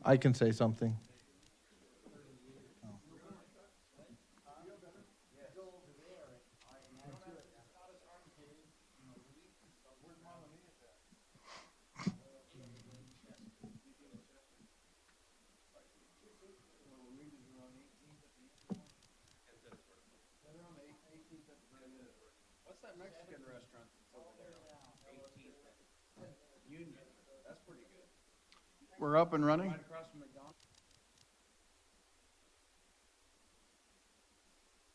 I can say something. What's that Mexican restaurant that's over there? 18th Union. That's pretty good. We're up and running. Right across from McDonald's.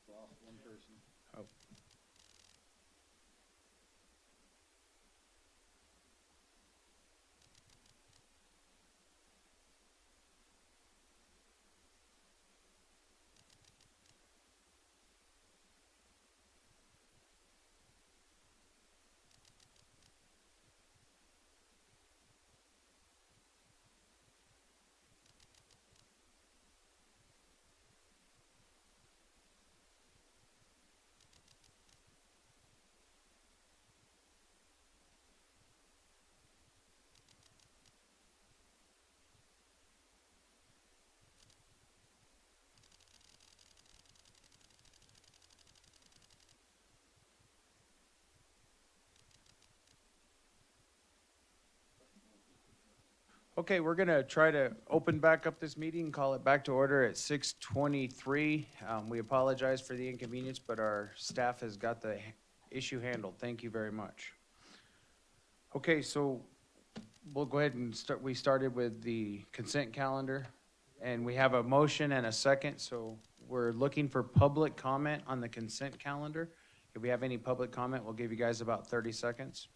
Lost one person. Oh. Okay, we're gonna try to open back up this meeting, call it back to order at 6:23. We apologize for the inconvenience, but our staff has got the issue handled. Thank you very much. Okay, so we'll go ahead and start. We started with the consent calendar, and we have a motion and a second, so we're looking for public comment on the consent calendar. If we have any public comment, we'll give you guys about 30 seconds.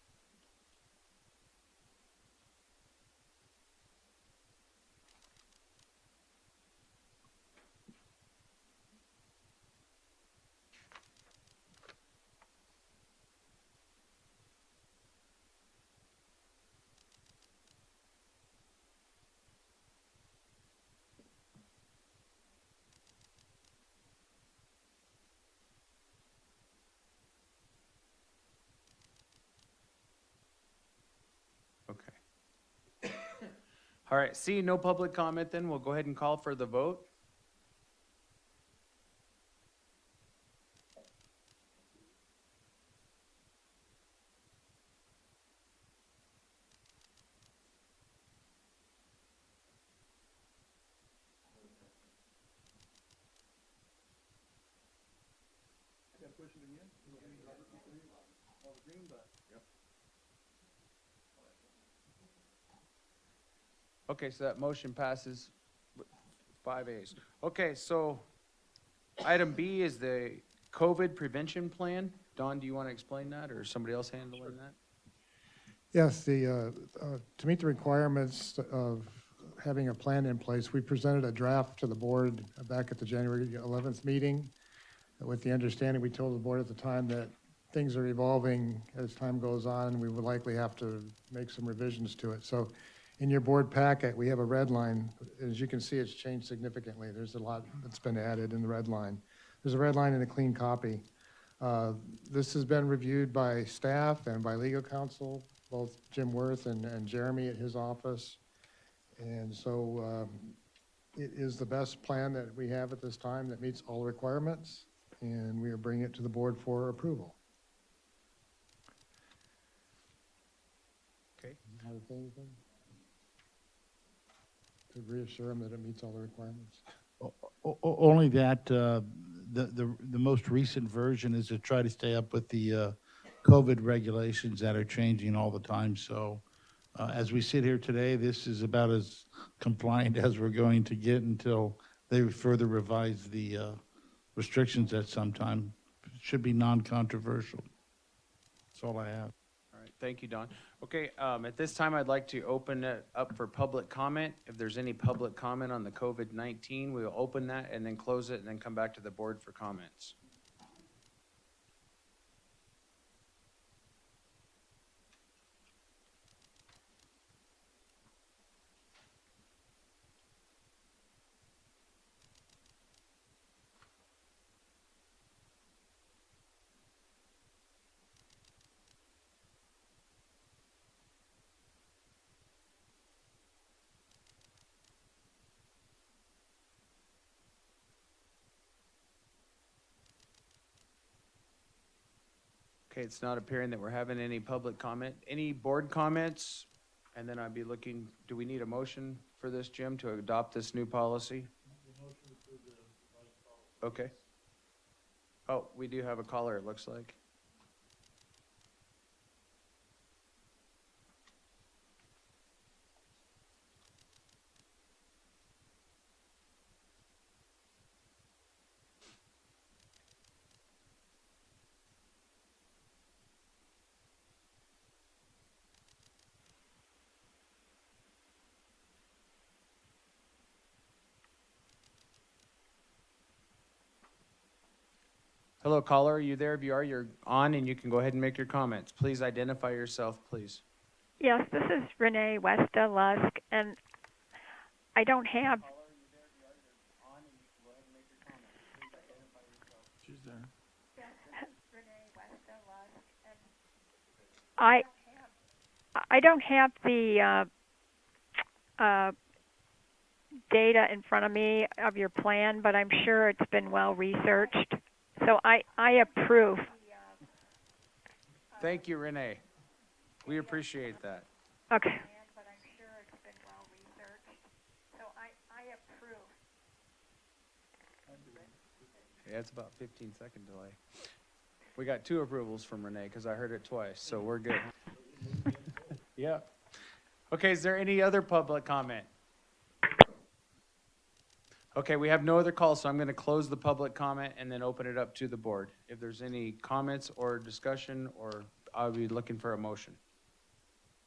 Okay. All right, seeing no public comment, then we'll go ahead and call for the vote. Push it again. Oh, the green button. Yep. Okay, so that motion passes with 5 ayes. Okay, so item B is the COVID prevention plan. Don, do you want to explain that, or is somebody else handling that? Yes, to meet the requirements of having a plan in place, we presented a draft to the board back at the January 11th meeting with the understanding, we told the board at the time that things are evolving as time goes on, and we would likely have to make some revisions to it. So in your board packet, we have a red line. As you can see, it's changed significantly. There's a lot that's been added in the red line. There's a red line and a clean copy. This has been reviewed by staff and by legal counsel, both Jim Worth and Jeremy at his office. And so it is the best plan that we have at this time that meets all the requirements, and we are bringing it to the board for approval. Okay. Want to say anything? To reassure them that it meets all the requirements? Only that the most recent version is to try to stay up with the COVID regulations that are changing all the time. So as we sit here today, this is about as compliant as we're going to get until they further revise the restrictions at some time. It should be non-controversial. That's all I have. All right, thank you, Don. Okay, at this time, I'd like to open it up for public comment. If there's any public comment on the COVID-19, we'll open that and then close it and then come back to the board for comments. Okay, it's not appearing that we're having any public comment. Any board comments? And then I'd be looking, do we need a motion for this, Jim, to adopt this new policy? Okay. Oh, we do have a caller, it looks like. Hello, caller, are you there? If you are, you're on and you can go ahead and make your comments. Please identify yourself, please. Yes, this is Renee Westa Lusk, and I don't have, She's there. I don't have the data in front of me of your plan, but I'm sure it's been well researched. So I approve. Thank you, Renee. We appreciate that. Okay. But I'm sure it's been well researched. So I approve. Yeah, it's about 15-second delay. We got 2 approvals from Renee because I heard it twice, so we're good. Yeah. Okay, is there any other public comment? Okay, we have no other calls, so I'm going to close the public comment and then open it up to the board. If there's any comments or discussion, or I'll be looking for a motion.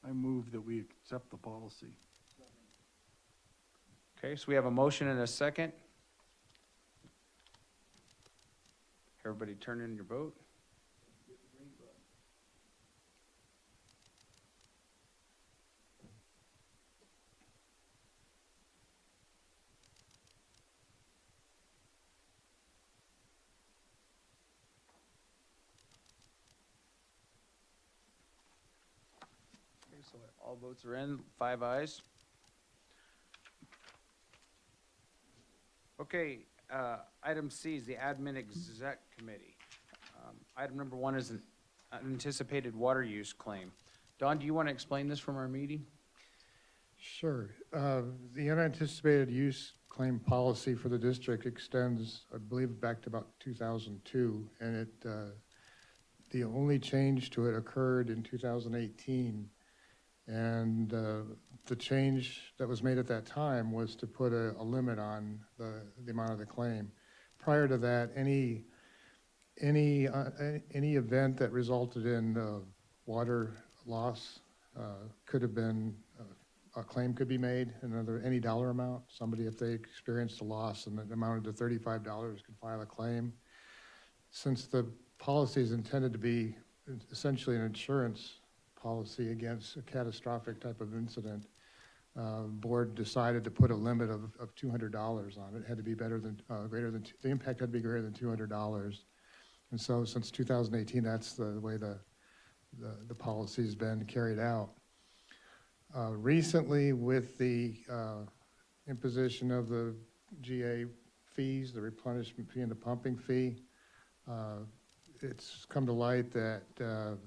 I move that we accept the policy. Okay, so we have a motion and a second. Everybody turn in your vote. Okay, so all votes are in, 5 ayes. Okay, item C is the Admin Exec Committee. Item number 1 is an unanticipated water use claim. Don, do you want to explain this from our meeting? Sure. The unanticipated use claim policy for the district extends, I believe, back to about 2002, and the only change to it occurred in 2018. And the change that was made at that time was to put a limit on the amount of the claim. Prior to that, any event that resulted in water loss could have been, a claim could be made, any dollar amount. Somebody, if they experienced a loss and it amounted to $35, could file a claim. Since the policy is intended to be essentially an insurance policy against a catastrophic type of incident, board decided to put a limit of $200 on it. It had to be greater than the impact had to be greater than $200. And so since 2018, that's the way the policy's been carried out. Recently, with the imposition of the GA fees, the replenishment fee and the pumping fee, it's come to light that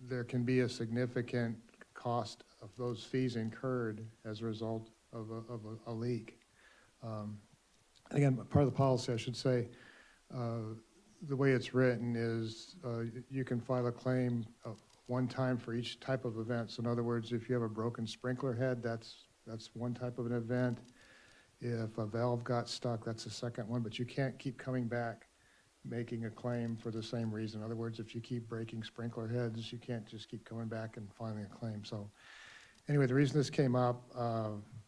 there can be a significant cost of those fees incurred as a result of a leak. Again, part of the policy, I should say, the way it's written is you can file a claim one time for each type of event. So in other words, if you have a broken sprinkler head, that's one type of an event. If a valve got stuck, that's the second one, but you can't keep coming back making a claim for the same reason. In other words, if you keep breaking sprinkler heads, you can't just keep coming back and filing a claim. So anyway, the reason this came up,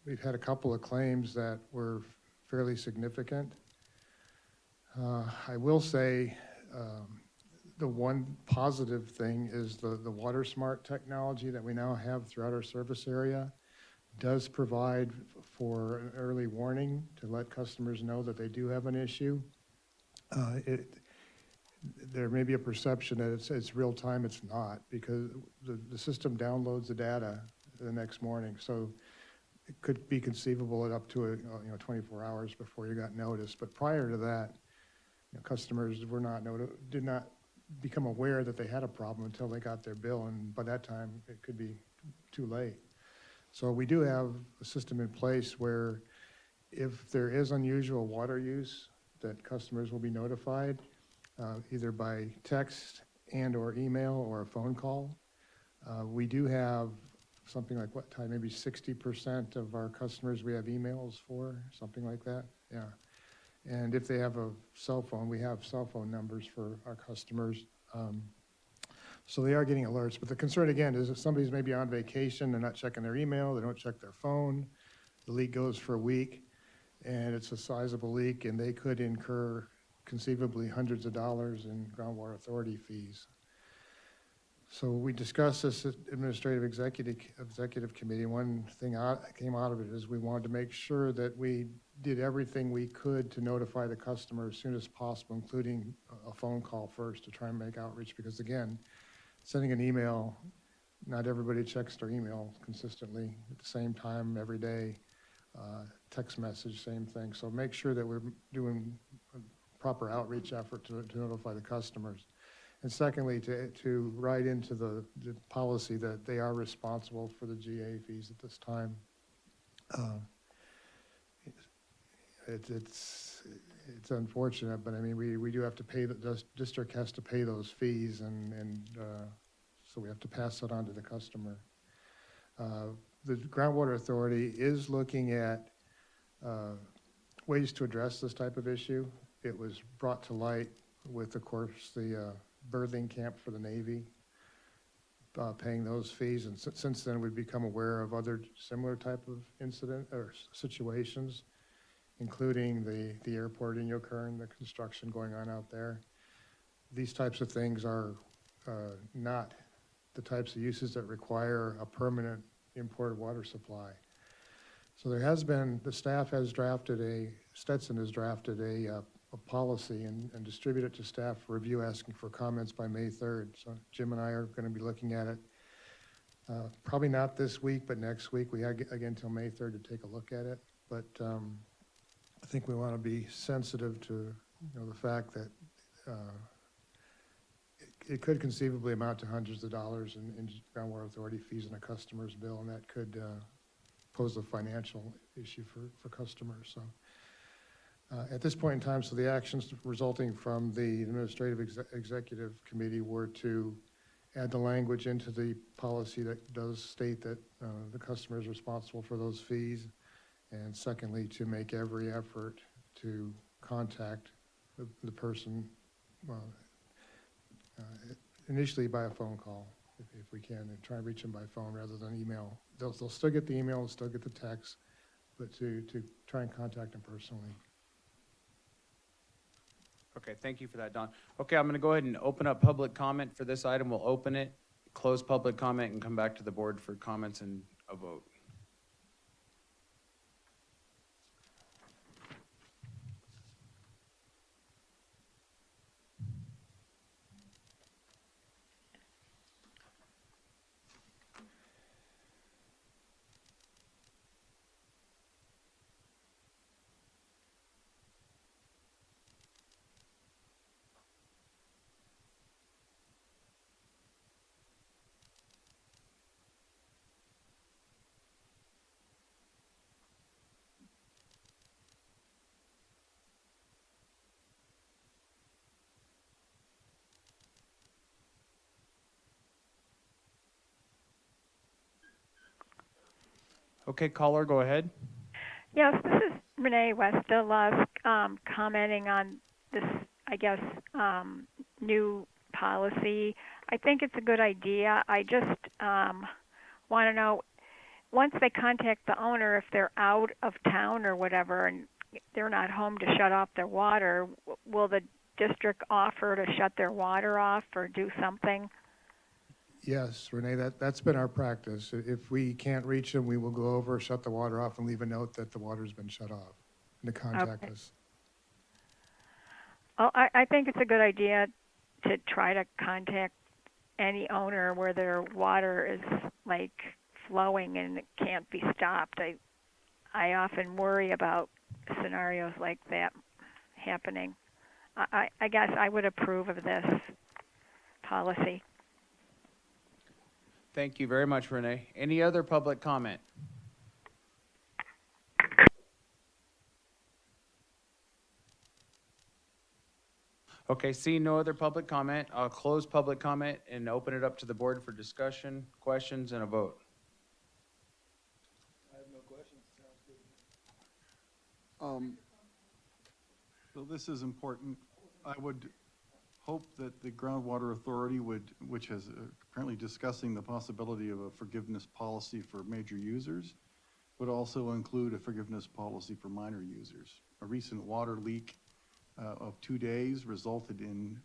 we've had a couple of claims that were fairly significant. I will say the one positive thing is the WaterSmart technology that we now have throughout our service area does provide for an early warning to let customers know that they do have an issue. There may be a perception that it's real time. It's not, because the system downloads the data the next morning. So it could be conceivable at up to 24 hours before you got notice. But prior to that, customers did not become aware that they had a problem until they got their bill, and by that time, it could be too late. So we do have a system in place where if there is unusual water use, that customers will be notified, either by text and/or email or a phone call. We do have something like what, Ty, maybe 60% of our customers we have emails for, something like that, yeah. And if they have a cell phone, we have cell phone numbers for our customers. So they are getting alerts, but the concern again is if somebody's maybe on vacation, they're not checking their email, they don't check their phone, the leak goes for a week, and it's a sizable leak, and they could incur conceivably hundreds of dollars in groundwater authority fees. So we discussed this at Administrative Executive Committee. One thing came out of it is we wanted to make sure that we did everything we could to notify the customer as soon as possible, including a phone call first to try and make outreach, because again, sending an email, not everybody checks their email consistently at the same time every day. Text message, same thing. So make sure that we're doing a proper outreach effort to notify the customers. And secondly, to write into the policy that they are responsible for the GA fees at this time. It's unfortunate, but I mean, we do have to pay, the district has to pay those fees, and so we have to pass that on to the customer. The Groundwater Authority is looking at ways to address this type of issue. It was brought to light with, of course, the berthing camp for the Navy, paying those fees, and since then we've become aware of other similar type of incident or situations, including the airport in Yokern, the construction going on out there. These types of things are not the types of uses that require a permanent imported water supply. So there has been, the staff has drafted Stetson has drafted a policy and distributed it to staff for review, asking for comments by May 3rd. So Jim and I are going to be looking at it. Probably not this week, but next week. We have, again, until May 3rd to take a look at it. But I think we want to be sensitive to the fact that it could conceivably amount to hundreds of dollars in groundwater authority fees in a customer's bill, and that could pose a financial issue for customers. So at this point in time, so the actions resulting from the Administrative Executive Committee were to add the language into the policy that does state that the customer is responsible for those fees, and secondly, to make every effort to contact the person initially by a phone call, if we can, and try and reach them by phone rather than email. They'll still get the email, still get the text, but to try and contact them personally. Okay, thank you for that, Don. Okay, I'm going to go ahead and open up public comment for this item. We'll open it, close public comment, and come back to the board for comments and a vote. Okay, caller, go ahead. Yes, this is Renee Westerlusk, commenting on this, I guess, new policy. I think it's a good idea. I just want to know, once they contact the owner, if they're out of town or whatever and they're not home to shut off their water, will the district offer to shut their water off or do something? Yes, Renee, that's been our practice. If we can't reach them, we will go over, shut the water off, and leave a note that the water's been shut off, and to contact us. Oh, I think it's a good idea to try to contact any owner where their water is like flowing and it can't be stopped. I often worry about scenarios like that happening. I guess I would approve of this. policy. Thank you very much, Renee. Any other public comment? Okay, seeing no other public comment, I'll close public comment and open it up to the board for discussion, questions, and a vote. I have no questions, sounds good. So this is important. I would hope that the Groundwater Authority would, which is currently discussing the possibility of a forgiveness policy for major users, would also include a forgiveness policy for minor users. A recent water leak of 2 days resulted in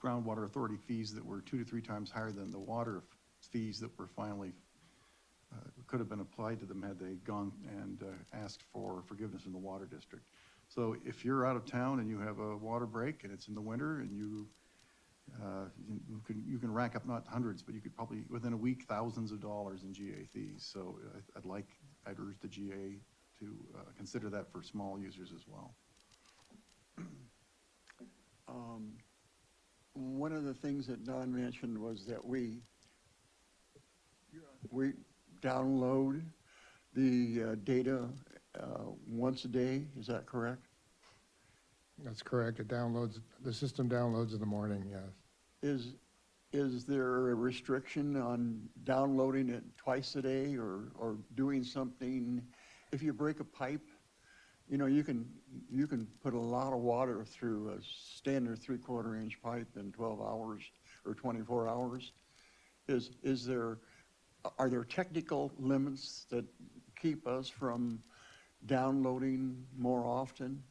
Groundwater Authority fees that were 2 to 3 times higher than the water fees that were finally could have been applied to them had they gone and asked for forgiveness in the water district. So if you're out of town and you have a water break and it's in the winter and you can rack up not hundreds, but you could probably within a week thousands of dollars in GA fees. So I'd urge the GA to consider that for small users as well. One of the things that Don mentioned was that we download the data once a day, is that correct? That's correct. It downloads, the system downloads in the morning, yes. Is there a restriction on downloading it twice a day or doing something? If you break a pipe, you know, you can put a lot of water through a standard 3/4 inch pipe in 12 hours or 24 hours. Are there technical limits that keep us from downloading more often?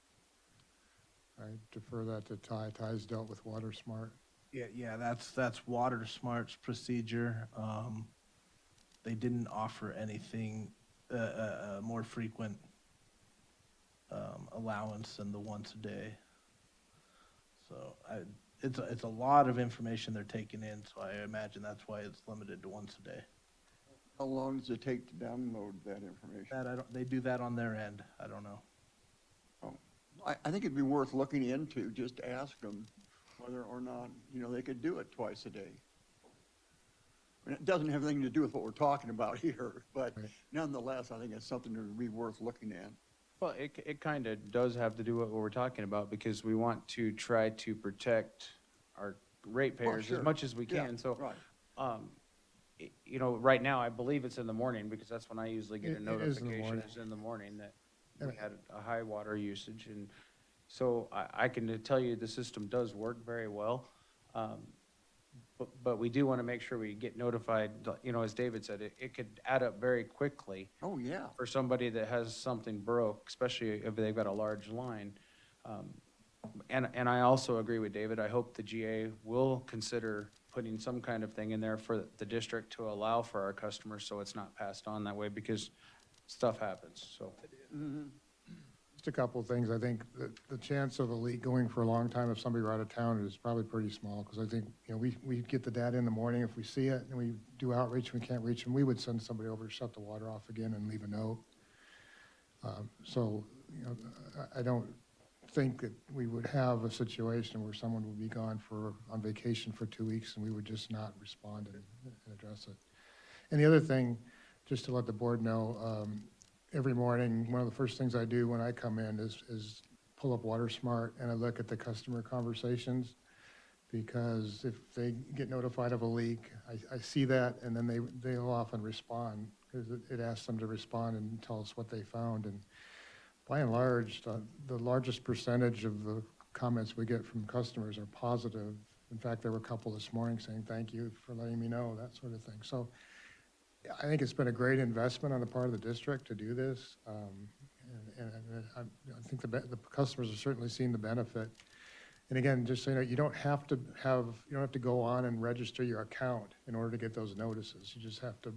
I defer that to Ty. Ty's dealt with WaterSmart. Yeah, that's Water Smart's procedure. They didn't offer anything, a more frequent allowance than the once a day. So it's a lot of information they're taking in, so I imagine that's why it's limited to once a day. How long does it take to download that information? They do that on their end. I don't know. I think it'd be worth looking into, just ask them whether or not, you know, they could do it twice a day. I mean, it doesn't have anything to do with what we're talking about here, but Right. nonetheless, I think it's something that would be worth looking at. Well, it kind of does have to do with what we're talking about because we want to try to protect our ratepayers sure. as much as we Yeah, can. So, right. you know, right now, I believe it's in the morning because that's when I usually get a It is in the notification. morning. It's in the morning that And- we had a high water usage. And so I can tell you the system does work very well. But we do want to make sure we get notified, you know, as David said, it could add up very quickly Oh, yeah. for somebody that has something broke, especially if they've got a large line. And I also agree with David. I hope the GA will consider putting some kind of thing in there for the district to allow for our customers so it's not passed on that way because stuff happens, so. Just a couple of things. I think that the chance of a leak going for a long time if somebody were out of town is probably pretty small because I think, you know, we get the data in the morning. If we see it and we do outreach and we can't reach them, we would send somebody over to shut the water off again and leave a note. So, you know, I don't think that we would have a situation where someone would be gone on vacation for 2 weeks and we would just not respond and address it. And the other thing, just to let the board know, every morning, one of the first things I do when I come in is pull up WaterSmart and I look at the customer conversations because if they get notified of a leak, I see that and then they'll often respond because it asks them to respond and tell us what they found. And by and large, the largest percentage of the comments we get from customers are positive. In fact, there were a couple this morning saying, thank you for letting me know, that sort of thing. So I think it's been a great investment on the part of the district to do this. And I think the customers have certainly seen the benefit. And again, just so you know, you don't have to go on and register your account in order to get those notices. You just have to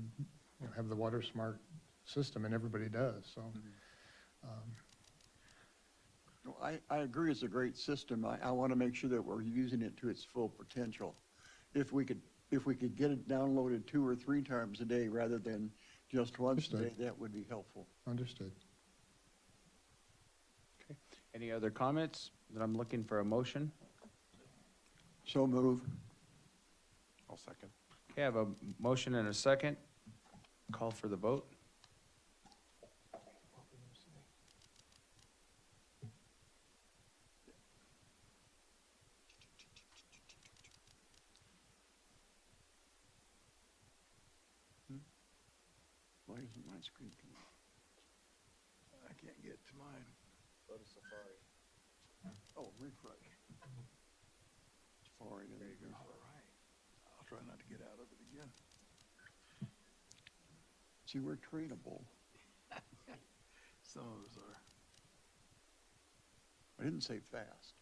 have the WaterSmart system, and everybody does, so. I agree it's a great system. I want to make sure that we're using it to its full potential. If we could get it downloaded 2 or 3 times a day rather than just once a day, Understood. that would be helpful. Understood. Okay. Any other comments? Then I'm looking for a motion. So move. second. Okay, I have a motion and a second. Call for the vote. Why isn't my screen coming? I can't get to mine. Go to Safari. Oh, refresh. Safari, there you go. All right. I'll try not to get out of it again. See, we're trainable. Some of us are. I didn't say fast.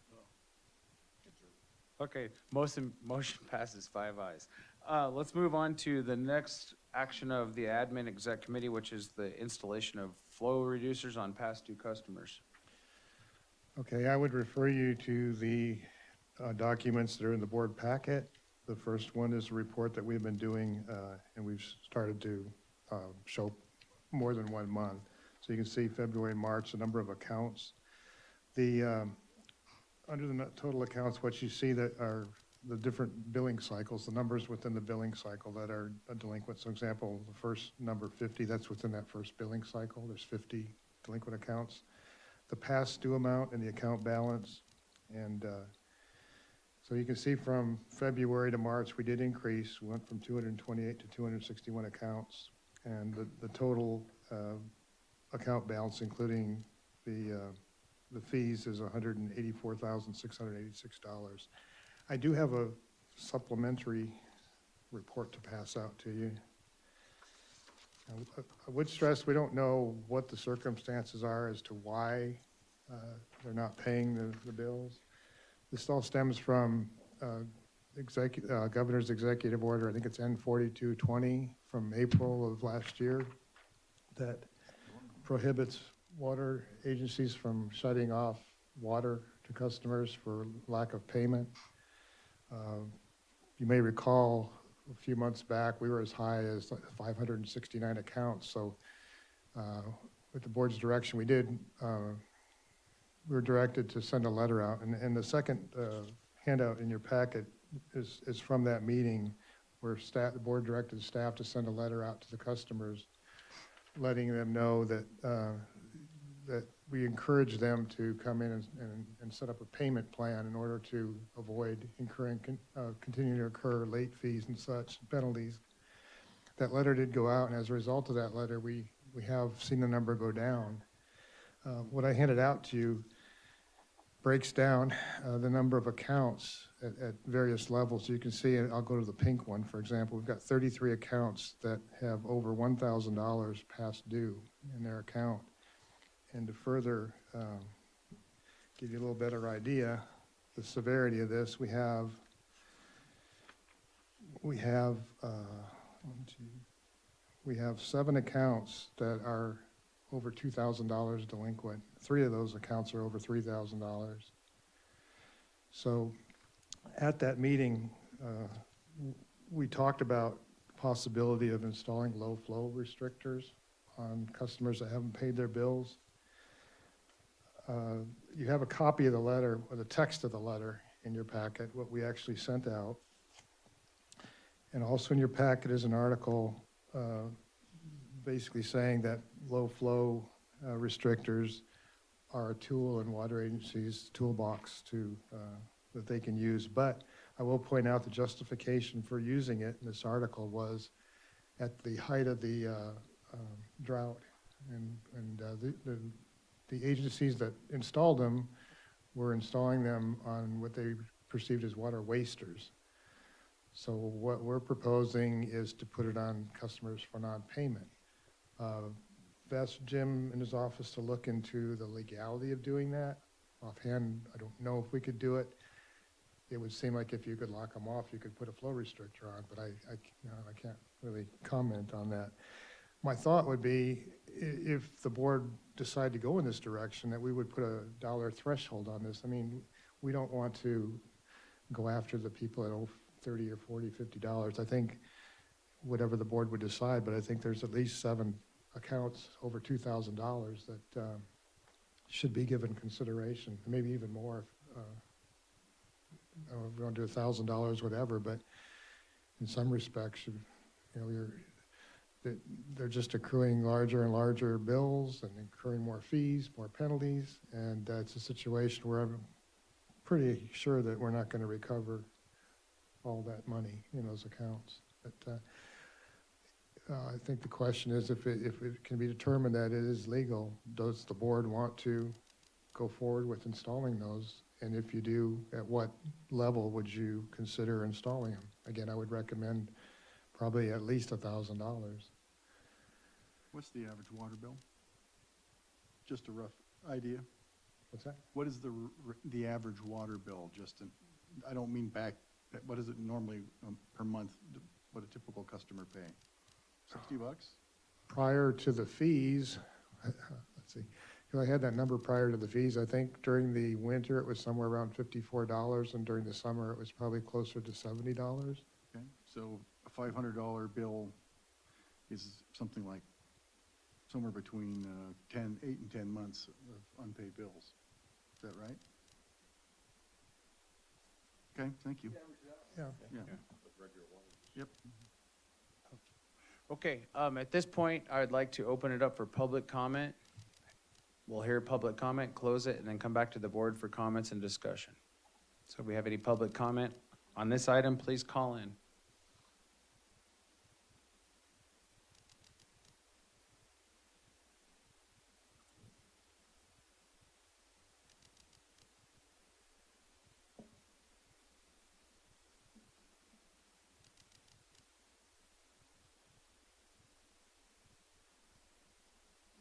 Okay, motion passes 5 ayes. Let's move on to the next action of the admin exec committee, which is the installation of flow reducers on past due customers. Okay, I would refer you to the documents that are in the board packet. The first one is a report that we've been doing, and we've started to show more than 1 month. So you can see February and March, the number of accounts. Under the total accounts, what you see that are the different billing cycles, the numbers within the billing cycle that are delinquent. So example, the first number 50, that's within that first billing cycle. There's 50 delinquent accounts. The past due amount and the account balance. And so you can see from February to March, we did increase. We went from 228 to 261 accounts. And the total account balance, including the fees, is $184,686. I do have a supplementary report to pass out to you. I would stress we don't know what the circumstances are as to why they're not paying the bills. This all stems from Governor's Executive Order, I think it's N4220 from April of last year, that prohibits water agencies from shutting off water to customers for lack of payment. You may recall a few months back, we were as high as 569 accounts. So with the board's direction, we were directed to send a letter out. And the second handout in your packet is from that meeting where the board directed staff to send a letter out to the customers, letting them know that that we encourage them to come in and set up a payment plan in order to avoid continuing to incur late fees and such, penalties. That letter did go out, and as a result of that letter, we have seen the number go down. What I handed out to you breaks down the number of accounts at various levels. You can see, and I'll go to the pink one, for example. We've got 33 accounts that have over $1,000 past due in their account. And to further give you a little better idea, the severity of this, we have 7 accounts that are over $2,000 delinquent. 3 of those accounts are over $3,000. So at that meeting, we talked about the possibility of installing low flow restrictors on customers that haven't paid their bills. You have a copy of the letter, or the text of the letter in your packet, what we actually sent out. And also in your packet is an article basically saying that low flow restrictors are a tool in water agencies' toolbox that they can use. But I will point out the justification for using it in this article was at the height of the drought, and the agencies that installed them were installing them on what they perceived as water wasters. So what we're proposing is to put it on customers for non-payment. Asked Jim in his office to look into the legality of doing that. Offhand, I don't know if we could do it. It would seem like if you could lock them off, you could put a flow restrictor on, but I can't really comment on that. My thought would be, if the board decided to go in this direction, that we would put a dollar threshold on this. I mean, we don't want to go after the people that owe $30 or $40, $50. I think whatever the board would decide, but I think there's at least 7 accounts over $2,000 that should be given consideration, maybe even more. If we want to do $1,000, whatever, but in some respects, they're just accruing larger and larger bills and incurring more fees, more penalties, and it's a situation where I'm pretty sure that we're not going to recover all that money in those accounts. But I think the question is, if it can be determined that it is legal, does the board want to go forward with installing those? And if you do, at what level would you consider installing them? Again, I would recommend probably at least $1,000. What's the average water bill? Just a rough idea. What's that? What is the average water bill, I don't mean what is it normally per month, what a typical customer pay? $60? Prior to the fees, let's see, because I had that number prior to the fees. I think during the winter, it was somewhere around $54, and during the summer, it was probably closer to $70. Okay, so a $500 bill is something like somewhere between 8 and 10 months of unpaid bills. Is that right? Okay, thank you. Yeah. Yeah. Yep. Okay, at this point, I would like to open it up for public comment. We'll hear public comment, close it, and then come back to the board for comments and discussion. So if we have any public comment on this item, please call in.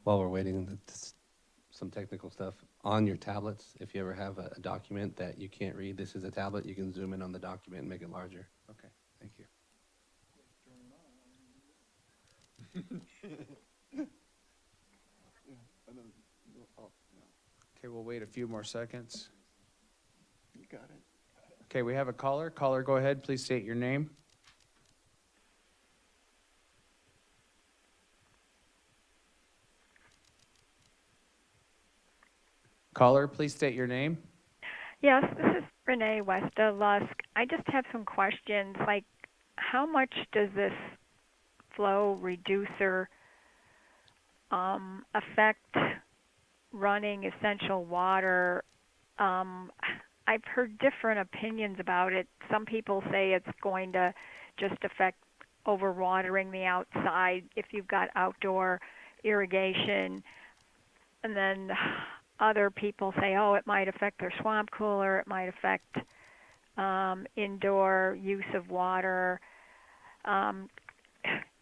While we're waiting, some technical stuff. On your tablets, if you ever have a document that you can't read, this is a tablet, you can zoom in on the document and make it larger. Okay, thank you. Okay, we'll wait a few more seconds. You got it. Okay, we have a caller. Caller, go ahead. Please state your name. Caller, please state your name. Yes, this is Renee Westa Lusk. I just have some questions, like how much does this flow reducer affect running essential water? I've heard different opinions about it. Some people say it's going to just affect overwatering the outside if you've got outdoor irrigation, and then other people say, oh, it might affect their swamp cooler, it might affect indoor use of water.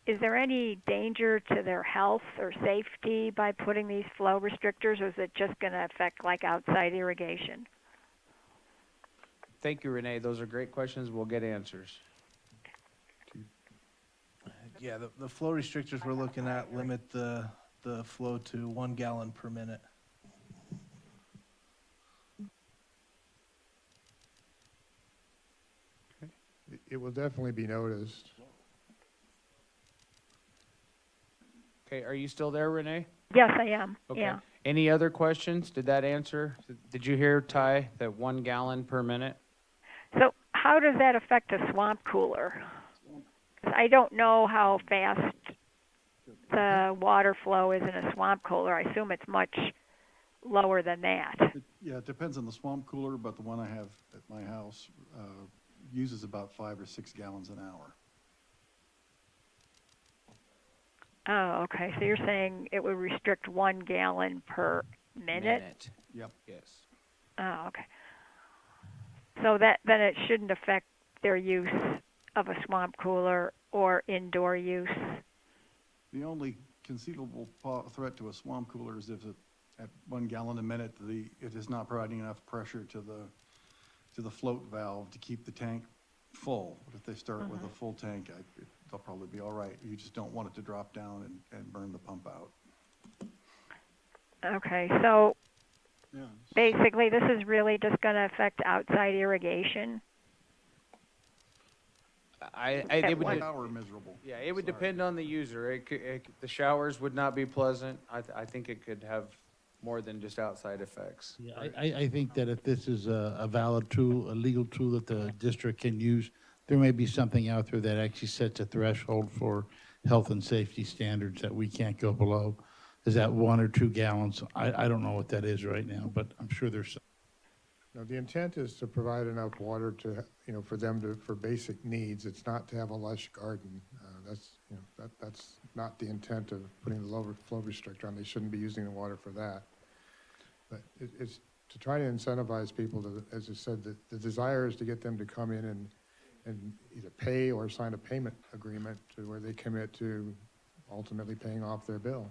Is there any danger to their health or safety by putting these flow restrictors, or is it just going to affect like outside irrigation? Thank you, Renee. Those are great questions. We'll get answers. Yeah, the flow restrictors we're looking at limit the flow to 1 gallon per minute. It will definitely be noticed. Okay, are you still there, Renee? Yes, I am. Okay. Yeah. Any other questions? Did that answer? Did you hear, Ty, that 1 gallon per minute? So how does that affect a swamp cooler? I don't know how fast the water flow is in a swamp cooler. I assume it's much lower than that. Yeah, it depends on the swamp cooler, but the one I have at my house uses about 5 or 6 gallons an hour. Oh, okay. So you're saying it would restrict 1 gallon per minute? Yep. Yes. Oh, okay. So that then it shouldn't affect their use of a swamp cooler or indoor use. The only conceivable threat to a swamp cooler is if at 1 gallon a minute, it is not providing enough pressure to the float valve to keep the tank full. But if they start with a full tank, they'll probably be all right. You just don't want it to drop down and burn the pump out. Okay, so Yeah. basically this is really just going to affect outside irrigation? It would, Hour miserable. yeah, it would Sorry. depend on the user. The showers would not be pleasant. I think it could have more than just outside effects. Yeah, I think that if this is a valid tool, a legal tool that the district can use, there may be something out there that actually sets a threshold for health and safety standards that we can't go below. Is that 1 or 2 gallons? I don't know what that is right now, but I'm sure there's, No, the intent is to provide enough water to, for them to, for basic needs. It's not to have a lush garden. That's not the intent of putting the lower flow restrictor on. They shouldn't be using the water for that. But it's to try to incentivize people to, as I said, the desire is to get them to come in and either pay or sign a payment agreement to where they commit to ultimately paying off their bill.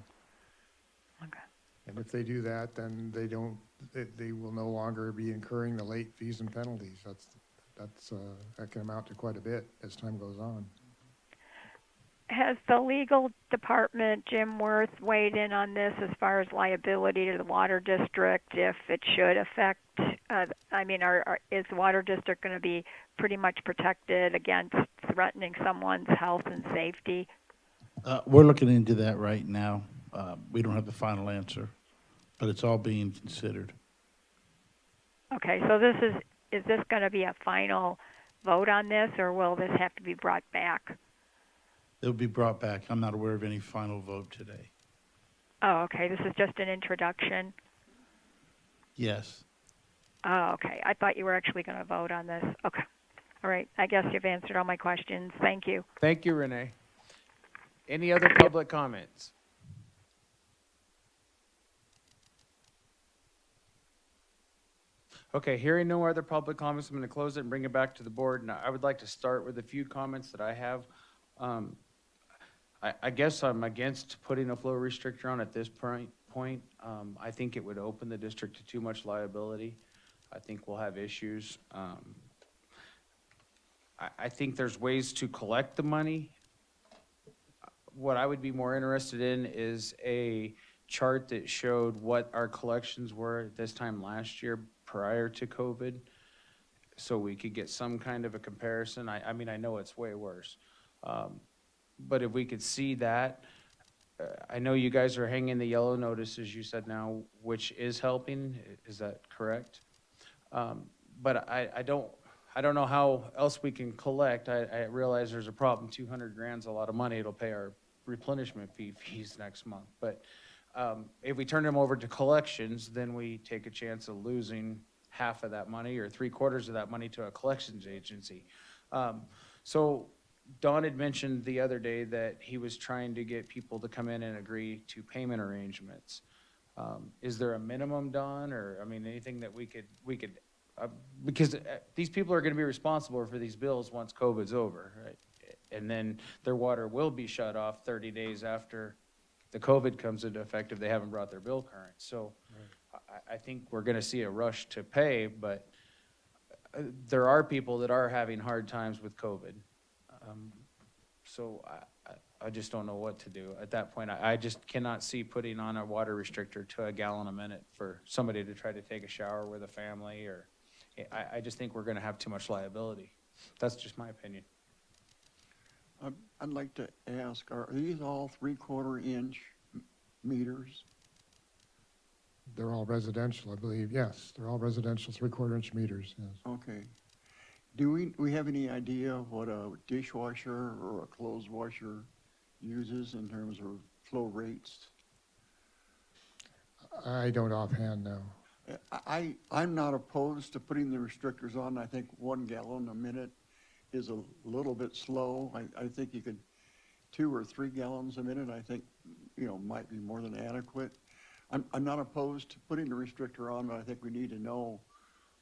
Okay. And if they do that, then they will no longer be incurring the late fees and penalties. That can amount to quite a bit as time goes on. Has the legal department, Jim Worth, weighed in on this as far as liability to the water district if it should affect, is the water district going to be pretty much protected against threatening someone's health and safety? we're looking into that right now. We don't have the final answer, but it's all being considered. Okay, so is this going to be a final vote on this, or will this have to be brought back? It'll be brought back. I'm not aware of any final vote today. Oh, okay, this is just an introduction. Yes. Oh, okay, I thought you were actually going to vote on this. Okay, all right, I guess you've answered all my questions. Thank you. Thank you, Renee. Any other public comments? Okay, hearing no other public comments, I'm going to close it and bring it back to the board. And I would like to start with a few comments that I have. I guess I'm against putting a flow restrictor on at this point. I think it would open the district to too much liability. I think we'll have issues. I think there's ways to collect the money. What I would be more interested in is a chart that showed what our collections were at this time last year prior to COVID, so we could get some kind of a comparison. I mean, I know it's way worse. But if we could see that, I know you guys are hanging the yellow notices, you said now, which is helping. Is that correct? But I don't know how else we can collect. I realize there's a problem. 200 grand's a lot of money. It'll pay our replenishment fees next month. But if we turn them over to collections, then we take a chance of losing half of that money or 3/4 of that money to a collections agency. So Don had mentioned the other day that he was trying to get people to come in and agree to payment arrangements. Is there a minimum, Don, or, I mean, anything that we could, because these people are gonna be responsible for these bills once COVID's over, right? And then their water will be shut off 30 days after the COVID comes into effect if they haven't brought their bill current. So I think we're gonna see a rush to pay, but there are people that are having hard times with COVID. So I just don't know what to do. At that point, I just cannot see putting on a water restrictor to a gallon a minute for somebody to try to take a shower with a family, or I just think we're gonna have too much liability. That's just my opinion. I'd like to ask, are these all 3/4 inch meters? They're all residential, I believe. Yes, they're all residential 3/4 inch meters, yes. Okay. Do we have any idea what a dishwasher or a clothes washer uses in terms of flow rates? I don't offhand, no. I'm not opposed to putting the restrictors on. I think 1 gallon a minute is a little bit slow. I think you could 2 or 3 gallons a minute, I think, might be more than adequate. I'm not opposed to putting the restrictor on, but I think we need to know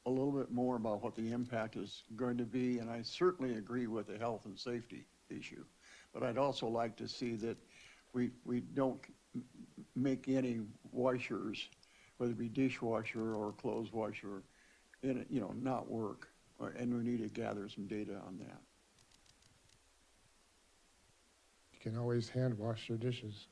a little bit more about what the impact is going to be. And I certainly agree with the health and safety issue. But I'd also like to see that we don't make any washers, whether it be dishwasher or clothes washer, not work. And we need to gather some data on that. You can always hand wash your dishes.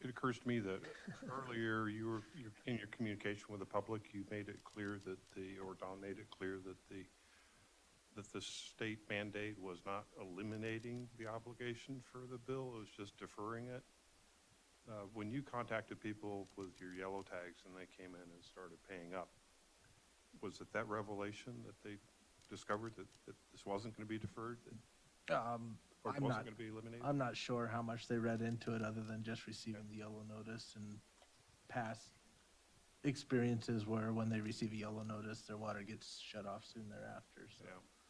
It occurs to me that earlier you're in your communication with the public, you made it clear that or Don made it clear that the state mandate was not eliminating the obligation for the bill, it was just deferring it. When you contacted people with your yellow tags and they came in and started paying up, was it that revelation that they discovered that this wasn't going to be deferred, or it I'm wasn't not, going to be eliminated? I'm not sure how much they read into it other than just receiving the yellow notice and past experiences where when they receive a yellow notice, their water gets shut off soon thereafter, so.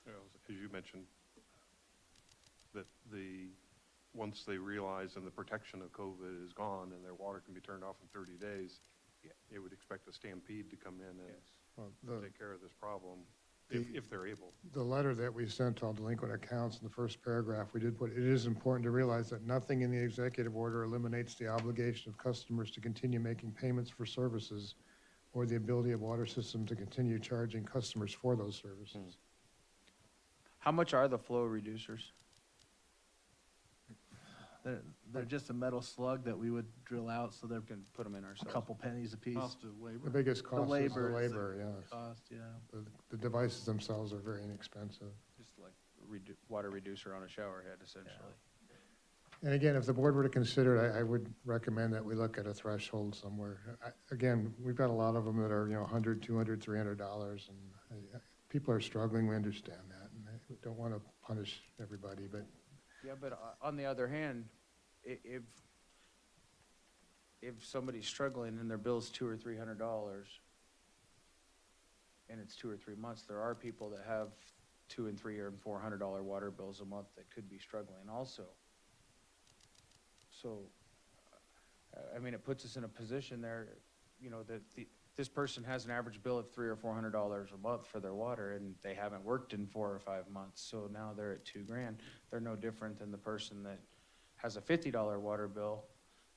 Yeah, as you mentioned, that once they realize and the protection of COVID is gone and their water can be turned off in 30 days, they would expect a stampede to come in and Well, take care of this problem, the- if they're able. The letter that we sent to all delinquent accounts in the first paragraph, we did put, it is important to realize that nothing in the executive order eliminates the obligation of customers to continue making payments for services or the ability of water system to continue charging customers for those services. How much are the flow reducers? They're just a metal slug that we would drill out, so they're We can put them in a ourselves. couple pennies a piece. Cost of The labor. biggest The cost is the labor. labor, yes. Cost, yeah. The devices themselves are very inexpensive. Just like water reducer on a shower head, essentially. And again, if the board were to consider it, I would recommend that we look at a threshold somewhere. Again, we've got a lot of them that are, $100, $200, $300, and people are struggling, we understand that, and I don't want to punish everybody, but Yeah, but on the other hand, if somebody's struggling and their bill's $200 or $300, and it's 2 or 3 months, there are people that have $200 and $300 and $400 water bills a month that could be struggling also. So, I mean, it puts us in a position there, that this person has an average bill of $300 or $400 a month for their water, and they haven't worked in 4 or 5 months, so now they're at $2,000. They're no different than the person that has a $50 water bill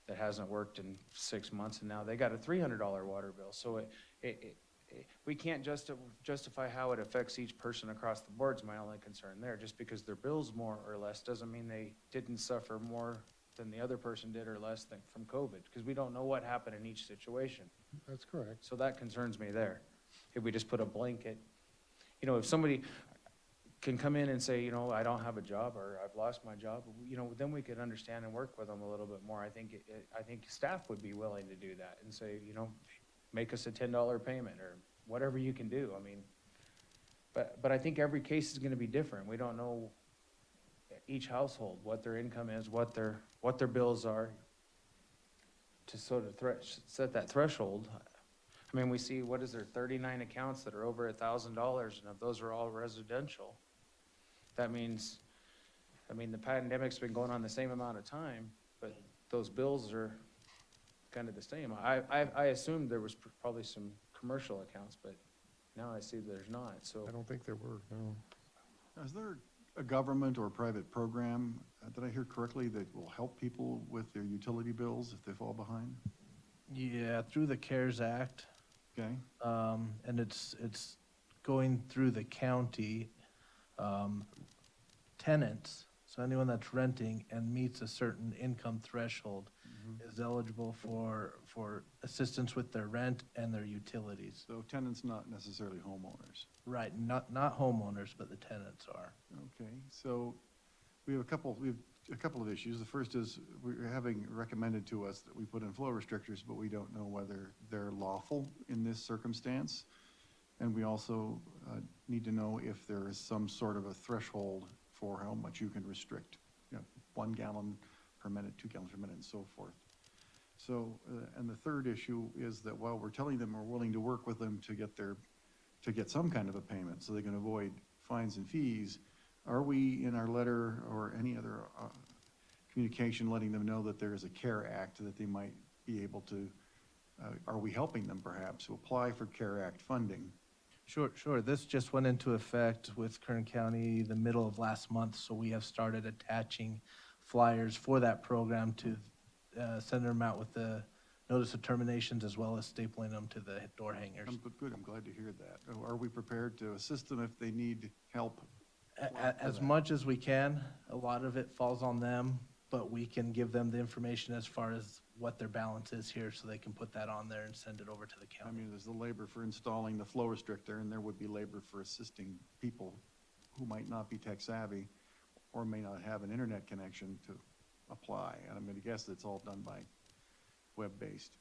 that hasn't worked in 6 months, and now they got a $300 water bill. So we can't justify how it affects each person across the board is my only concern there. Just because their bill's more or less doesn't mean they didn't suffer more than the other person did or less than from COVID, because we don't know what happened in each situation. that's correct. So that concerns me there. If we just put a blanket, if somebody can come in and say, I don't have a job or I've lost my job, then we could understand and work with them a little bit more. I think staff would be willing to do that and say, make us a $10 payment or whatever you can do. I mean, but I think every case is gonna be different. We don't know each household, what their income is, what their bills are, to sort of set that threshold. I mean, we see, 39 accounts that are over $1,000, and if those are all residential, that means, the pandemic's been going on the same amount of time, but those bills are kind of the same. I assumed there was probably some commercial accounts, but now I see there's not, so. I don't think there were, no. Is there a government or private program, did I hear correctly, that will help people with their utility bills if they fall behind? Yeah, through the CARES Act, Okay, and it's going through the county. Tenants, so anyone that's renting and meets a certain income threshold is eligible for assistance with their rent and their utilities. so tenants, not necessarily homeowners. Right, not homeowners, but the tenants are. Okay, so we have a couple of issues. The first is we're having recommended to us that we put in flow restrictors, but we don't know whether they're lawful in this circumstance. And we also need to know if there is some sort of a threshold for how much you can restrict, 1 gallon per minute, 2 gallons per minute, and so forth. So, and the third issue is that while we're telling them we're willing to work with them to get some kind of a payment so they can avoid fines and fees, are we in our letter or any other communication letting them know that there is a CARE Act that they might be able to, are we helping them perhaps to apply for CARE Act funding? Sure. This just went into effect with Kern County the middle of last month, so we have started attaching flyers for that program to send them out with the notice of terminations as well as stapling them to the door hangers. Good, I'm glad to hear that. Are we prepared to assist them if they need help? As much as we can, a lot of it falls on them, but we can give them the information as far as what their balance is here so they can put that on there and send it over to the I county. mean, there's the labor for installing the flow restrictor, and there would be labor for assisting people who might not be tech savvy or may not have an internet connection to apply. And I'm going to guess it's all done by web-based.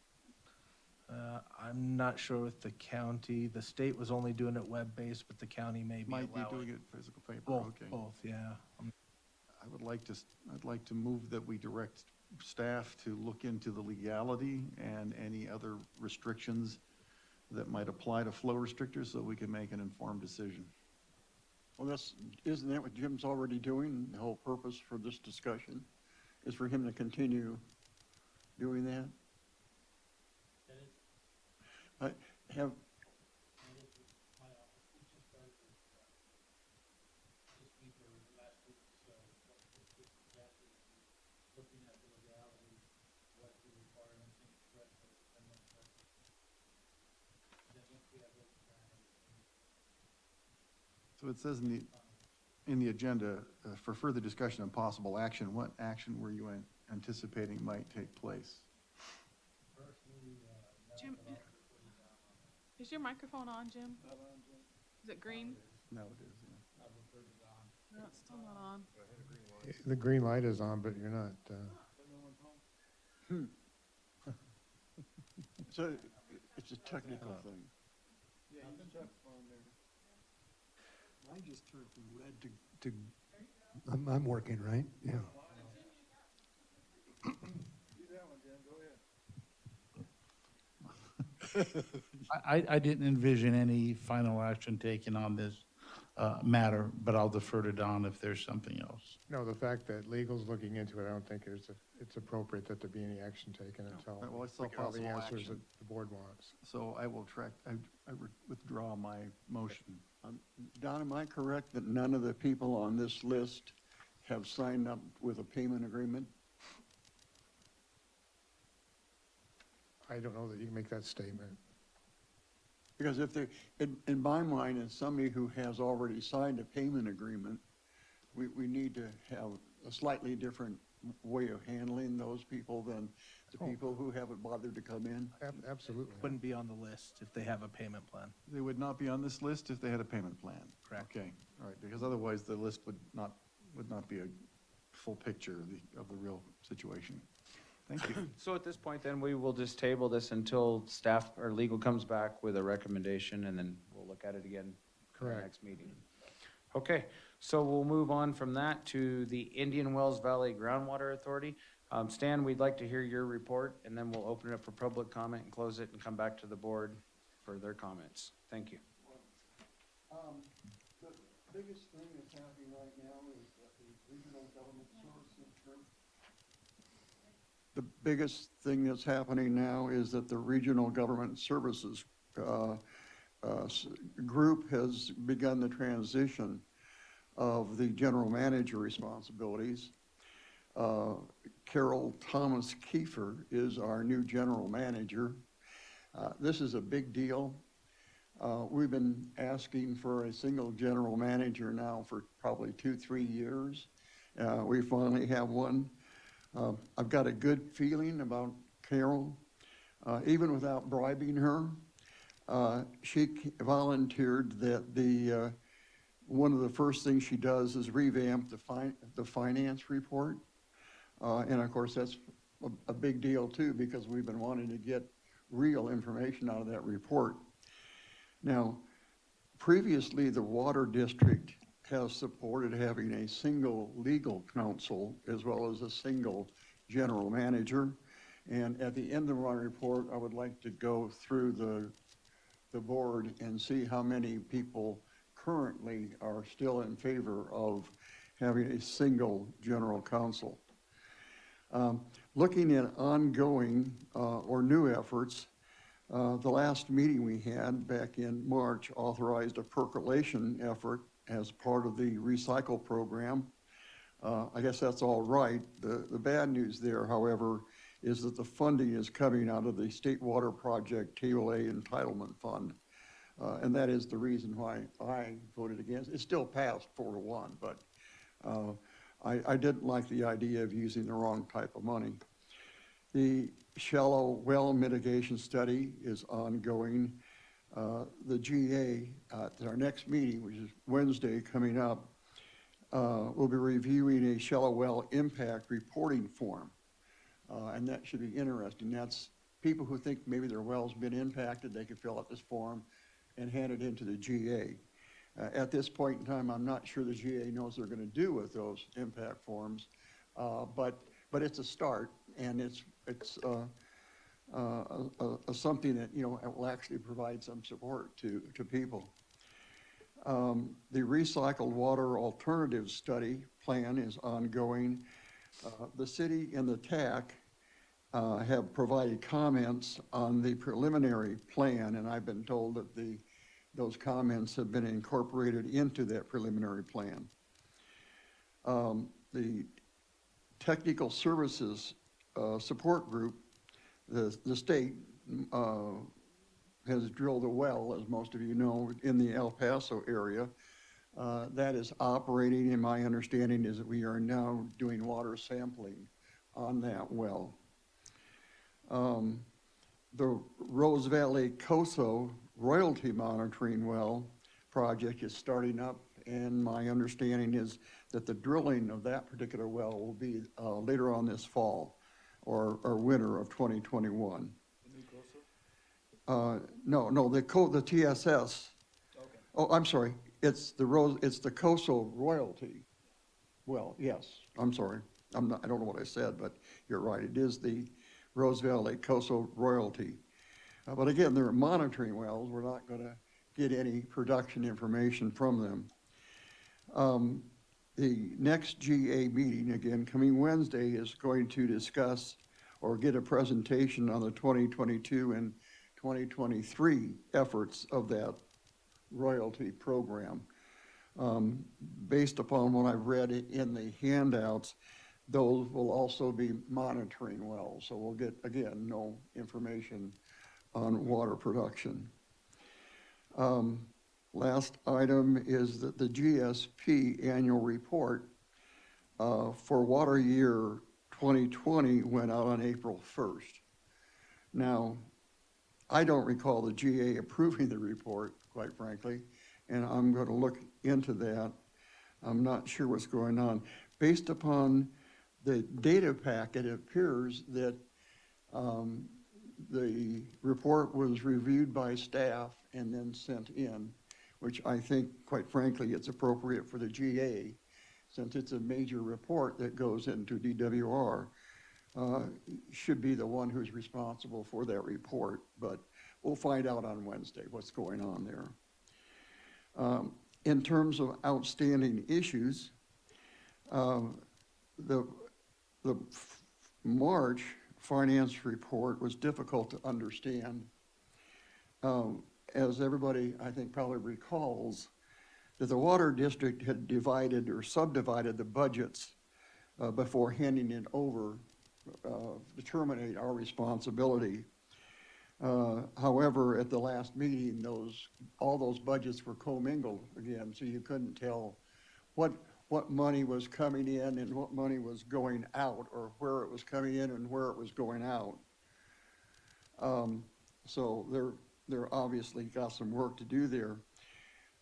I'm not sure with the county. The state was only doing it web-based, but the county may be Might be doing allowing it physical paper, both, okay. both, yeah. I'd like to move that we direct staff to look into the legality and any other restrictions that might apply to flow restrictors so we can make an informed decision. Well, isn't that what Jim's already doing? The whole purpose for this discussion is for him to continue doing that? Have, So it says in the agenda, for further discussion of possible action, what action were you anticipating might take place? Jim, is your microphone on, Jim? Is it green? No, it is, yeah. No, it's still not on. The green light is on, but you're not, so it's a technical thing. Yeah, you just have on there. Mine just turned from red to, I'm working, right? Yeah. Do that one, Jim, go ahead. I didn't envision any final action taken on this matter, but I'll defer to Don if there's something else. no, the fact that legal's looking into it, I don't think it's appropriate that there be any action taken until Right, well, it's still we get all the possible answers action. that the board wants. So I will I withdraw my motion. Don, am I correct that none of the people on this list have signed up with a payment agreement? I don't know that you can make that statement. Because if they, in my mind, as somebody who has already signed a payment agreement, we need to have a slightly different way of handling those people than the people who haven't bothered to come in. Absolutely. Wouldn't be on the list if they have a payment plan. They would not be on this list if they had a payment plan. Correct. Okay, all right, because otherwise the list would not be a full picture of the real situation. Thank you. So at this point, then, we will just table this until staff or legal comes back with a recommendation, and then we'll look at it again for the Correct. next meeting. Okay, so we'll move on from that to the Indian Wells Valley Groundwater Authority. Stan, we'd like to hear your report, and then we'll open it up for public comment and close it and come back to the board for their comments. Thank you. The biggest thing that's happening right now is that the regional government services group. The biggest thing that's happening now is that the regional government services group has begun the transition of the general manager responsibilities. Carol Thomas Kiefer is our new general manager. This is a big deal. We've been asking for a single general manager now for probably 2-3 years. We finally have one. I've got a good feeling about Carol. Even without bribing her, she volunteered that one of the first things she does is revamp the finance report. And of course, that's a big deal too, because we've been wanting to get real information out of that report. Now, previously, the Water District has supported having a single legal counsel as well as a single general manager. And at the end of my report, I would like to go through the board and see how many people currently are still in favor of having a single general counsel. Looking at ongoing or new efforts, the last meeting we had back in March authorized a percolation effort as part of the recycle program. I guess that's all right. The bad news there, however, is that the funding is coming out of the State Water Project Table A Entitlement Fund. And that is the reason why I voted against. It still passed 4-1, but I didn't like the idea of using the wrong type of money. The shallow well mitigation study is ongoing. The GA, at our next meeting, which is Wednesday coming up, will be reviewing a shallow well impact reporting form. And that should be interesting. That's people who think maybe their well's been impacted, they could fill out this form and hand it into the GA. At this point in time, I'm not sure the GA knows they're gonna do with those impact forms, but it's a start, and it's something that, you know, will actually provide some support to people. The recycled water alternatives study plan is ongoing. The city and the TAC have provided comments on the preliminary plan, and I've been told that those comments have been incorporated into that preliminary plan. The technical services support group, the state has drilled a well, as most of you know, in the El Paso area. That is operating, and my understanding is that we are now doing water sampling on that well. The Rose Valley COSO royalty monitoring well project is starting up, and my understanding is that the drilling of that particular well will be later on this fall or winter of 2021. No, the TSS. Okay. Oh, I'm sorry. It's the COSO royalty. Well, yes, I'm sorry. I don't know what I said, but you're right. It is the Rose Valley COSO royalty. But again, they're monitoring wells. We're not going to get any production information from them. The next GA meeting, again, coming Wednesday, is going to discuss or get a presentation on the 2022 and 2023 efforts of that royalty program. Based upon what I've read in the handouts, those will also be monitoring wells. So we'll get, again, no information on water production. Last item is that the GSP annual report for water year 2020 went out on April 1st. Now, I don't recall the GA approving the report, quite frankly, and I'm going to look into that. I'm not sure what's going on. Based upon the data packet, it appears that the report was reviewed by staff and then sent in, which I think, quite frankly, it's appropriate for the GA, since it's a major report that goes into DWR, should be the one who's responsible for that report. But we'll find out on Wednesday what's going on there. In terms of outstanding issues, the March finance report was difficult to understand. As everybody, I think, probably recalls, that the water district had divided or subdivided the budgets before handing it over to terminate our responsibility. However, at the last meeting, all those budgets were commingled again, so you couldn't tell what money was coming in and what money was going out, or where it was coming in and where it was going out. So they're obviously got some work to do there.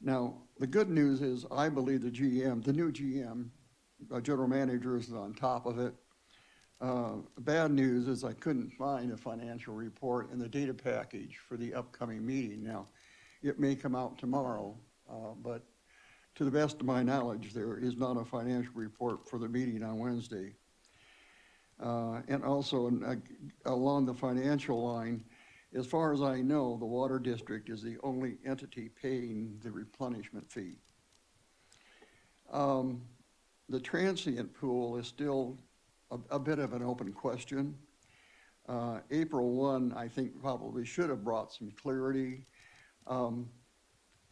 Now, the good news is I believe the new GM, general manager, is on top of it. Bad news is I couldn't find a financial report in the data package for the upcoming meeting. Now, it may come out tomorrow, but to the best of my knowledge, there is not a financial report for the meeting on Wednesday. And also, along the financial line, as far as I know, the water district is the only entity paying the replenishment fee. The transient pool is still a bit of an open question. April 1, I think, probably should have brought some clarity.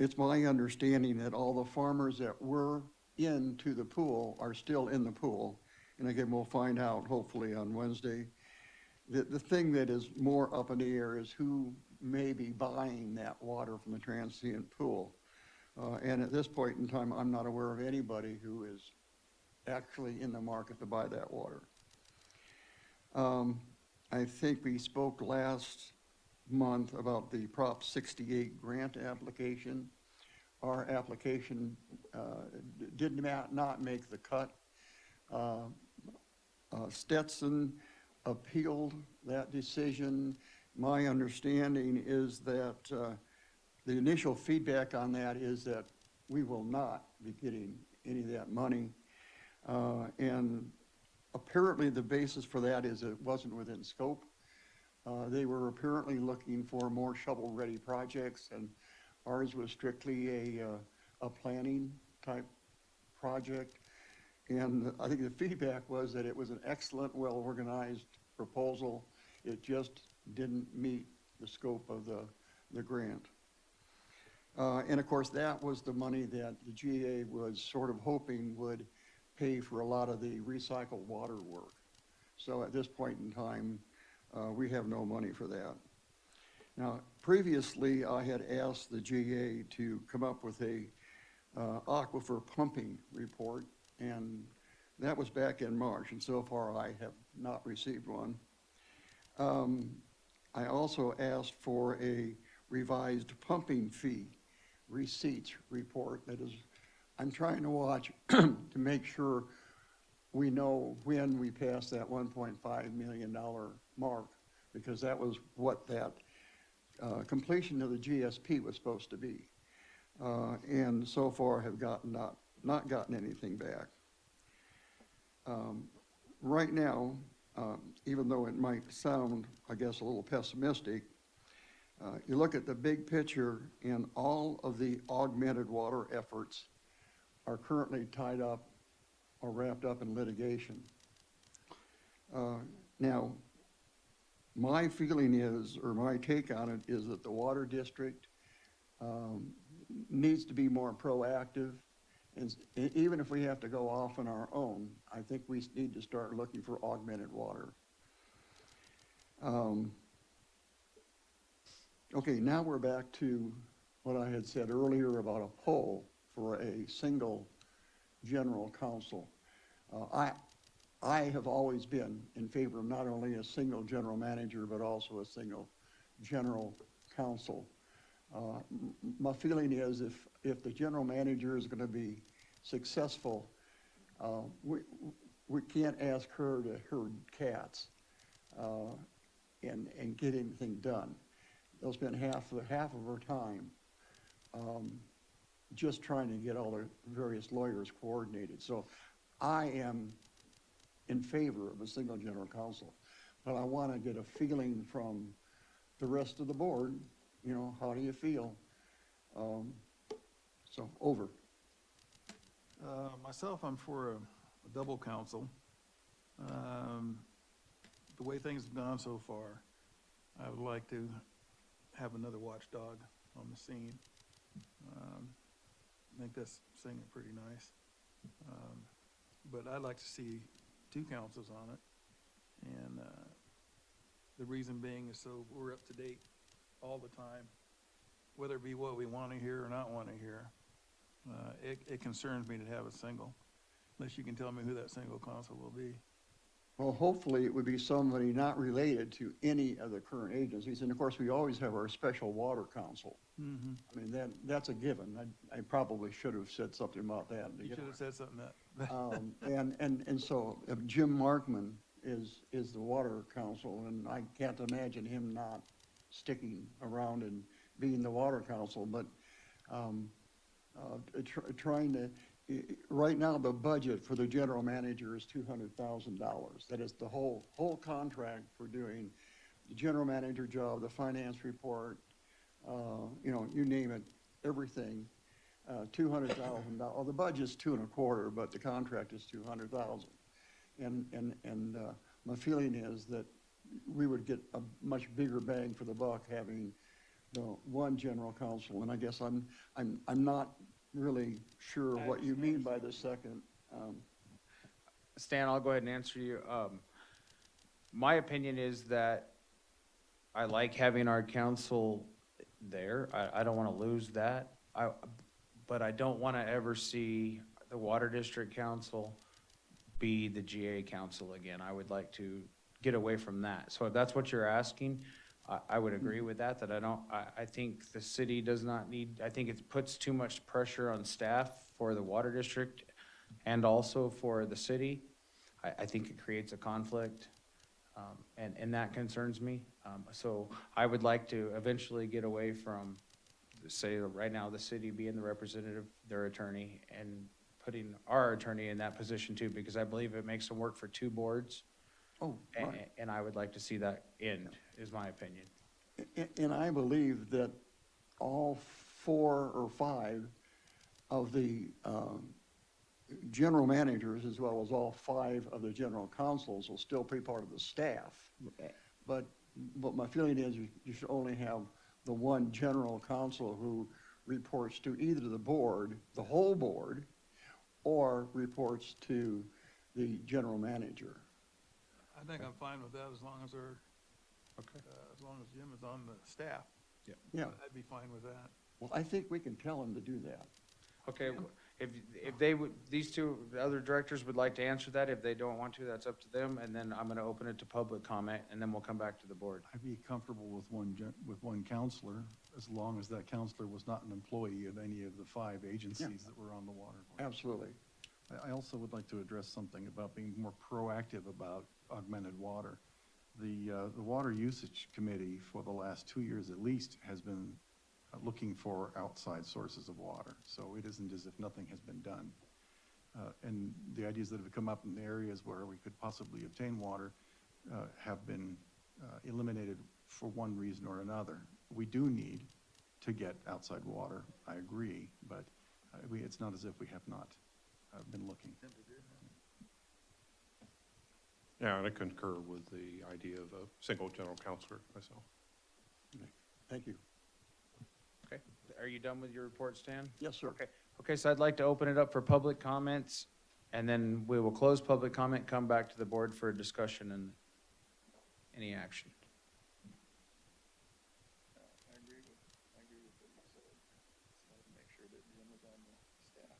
It's my understanding that all the farmers that were into the pool are still in the pool. And again, we'll find out hopefully on Wednesday. The thing that is more up in the air is who may be buying that water from the transient pool. And at this point in time, I'm not aware of anybody who is actually in the market to buy that water. I think we spoke last month about the Prop 68 grant application. Our application did not make the cut. Stetson appealed that decision, my understanding is that the initial feedback on that is that we will not be getting any of that money. And apparently the basis for that is it wasn't within scope. They were apparently looking for more shovel-ready projects, and ours was strictly a planning type project. And I think the feedback was that it was an excellent, well-organized proposal. It just didn't meet the scope of the grant. And of course, that was the money that the GA was sort of hoping would pay for a lot of the recycled water work. So at this point in time, we have no money for that. Now, previously, I had asked the GA to come up with a aquifer pumping report, and that was back in March, and so far I have not received one. I also asked for a revised pumping fee receipts report. That is, I'm trying to watch to make sure we know when we pass that $1.5 million mark, because that was what that completion of the GSP was supposed to be. And so far have not gotten anything back. Right now, even though it might sound, I guess, a little pessimistic, you look at the big picture, and all of the augmented water efforts are currently tied up or wrapped up in litigation. Now, my feeling is, or my take on it, is that the water district needs to be more proactive. And even if we have to go off on our own, I think we need to start looking for augmented water. Okay, now we're back to what I had said earlier about a poll for a single general counsel. I have always been in favor of not only a single general manager, but also a single general counsel. My feeling is if the general manager is going to be successful, we can't ask her to herd cats and get anything done. They'll spend half of her time just trying to get all the various lawyers coordinated. So I am in favor of a single general counsel, but I want to get a feeling from the rest of the board. You know, how do you feel? So over. Myself, I'm for a double counsel. The way things have gone so far, I would like to have another watchdog on the scene. I think that's saying it pretty nice. But I'd like to see two councils on it. And the reason being is so we're up to date all the time, whether it be what we want to hear or not want to hear. It concerns me to have a single, unless you can tell me who that single counsel will be. Well, hopefully it would be somebody not related to any of the current agencies. And of course, we always have our special water counsel. Mm-hmm. I mean, that's a given. I probably should have said something about that. You should have said something that. And so Jim Markman is the water counsel, and I can't imagine him not sticking around and being the water counsel, but trying to, right now the budget for the general manager is $200,000. That is the whole contract for doing the general manager job, the finance report, you name it, everything. $200,000. The budget's $225,000, but the contract is $200,000. And my feeling is that we would get a much bigger bang for the buck having one general counsel. And I guess I'm not really sure what you mean by the second. Stan, I'll go ahead and answer you. My opinion is that I like having our council there. I don't want to lose that. But I don't want to ever see the Water District Council be the GA Council again. I would like to get away from that. So if that's what you're asking, I would agree with that, I think the city does not need, I think it puts too much pressure on staff for the Water District and also for the city. I think it creates a conflict. And that concerns me. So I would like to eventually get away from, say, right now, the city being the representative, their attorney, and putting our attorney in that position too, because I believe it makes them work for two boards. Oh, right. And I would like to see that end, is my opinion. And I believe that all 4 or 5 of the general managers, as well as all 5 of the general counsels, will still be part of the staff. But my feeling is you should only have the one general counsel who reports to either the board, the whole board, or reports to the general manager. I think I'm fine with that as long as they're, Okay. as long as Jim is on the staff. Yeah, I'd be fine with that. well, I think we can tell him to do that. Okay, if they would, these two other directors would like to answer that, if they don't want to, that's up to them, and then I'm gonna open it to public comment, and then we'll come back to the board. I'd be comfortable with one counselor, as long as that counselor was not an employee of any of the 5 agencies that were on the water board. Absolutely. I also would like to address something about being more proactive about augmented water. The Water Usage Committee, for the last 2 years at least, has been looking for outside sources of water. So it isn't as if nothing has been done. And the ideas that have come up in the areas where we could possibly obtain water have been eliminated for one reason or another. We do need to get outside water, I agree, but it's not as if we have not been looking. Yeah, and I concur with the idea of a single general counselor myself. Thank you. Okay, are you done with your report, Stan? Yes, sir. Okay, so I'd like to open it up for public comments, and then we will close public comment, come back to the board for a discussion and any action. I agree with what you said. Just wanted to make sure that Jim was on the staff.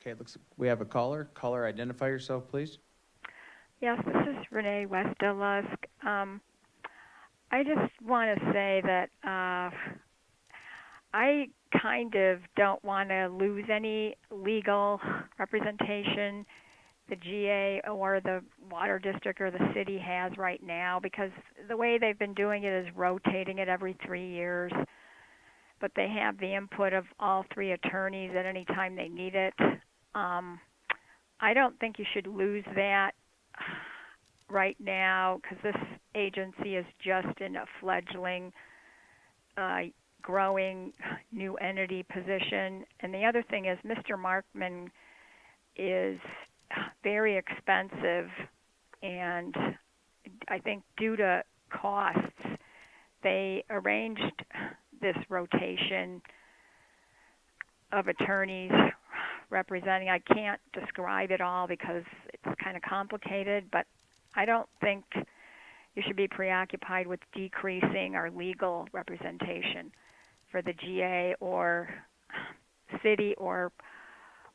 Okay, it looks, we have a caller. Caller, identify yourself, please. Yes, this is Renee Westerlusk. I just want to say that I kind of don't want to lose any legal representation the GA or the water district or the city has right now, because the way they've been doing it is rotating it every 3 years. But they have the input of all 3 attorneys at any time they need it. I don't think you should lose that right now, because this agency is just in a fledgling, growing new entity position. And the other thing is Mr. Markman is very expensive, and I think due to costs, they arranged this rotation of attorneys representing. I can't describe it all because it's kind of complicated, but I don't think you should be preoccupied with decreasing our legal representation for the GA or city or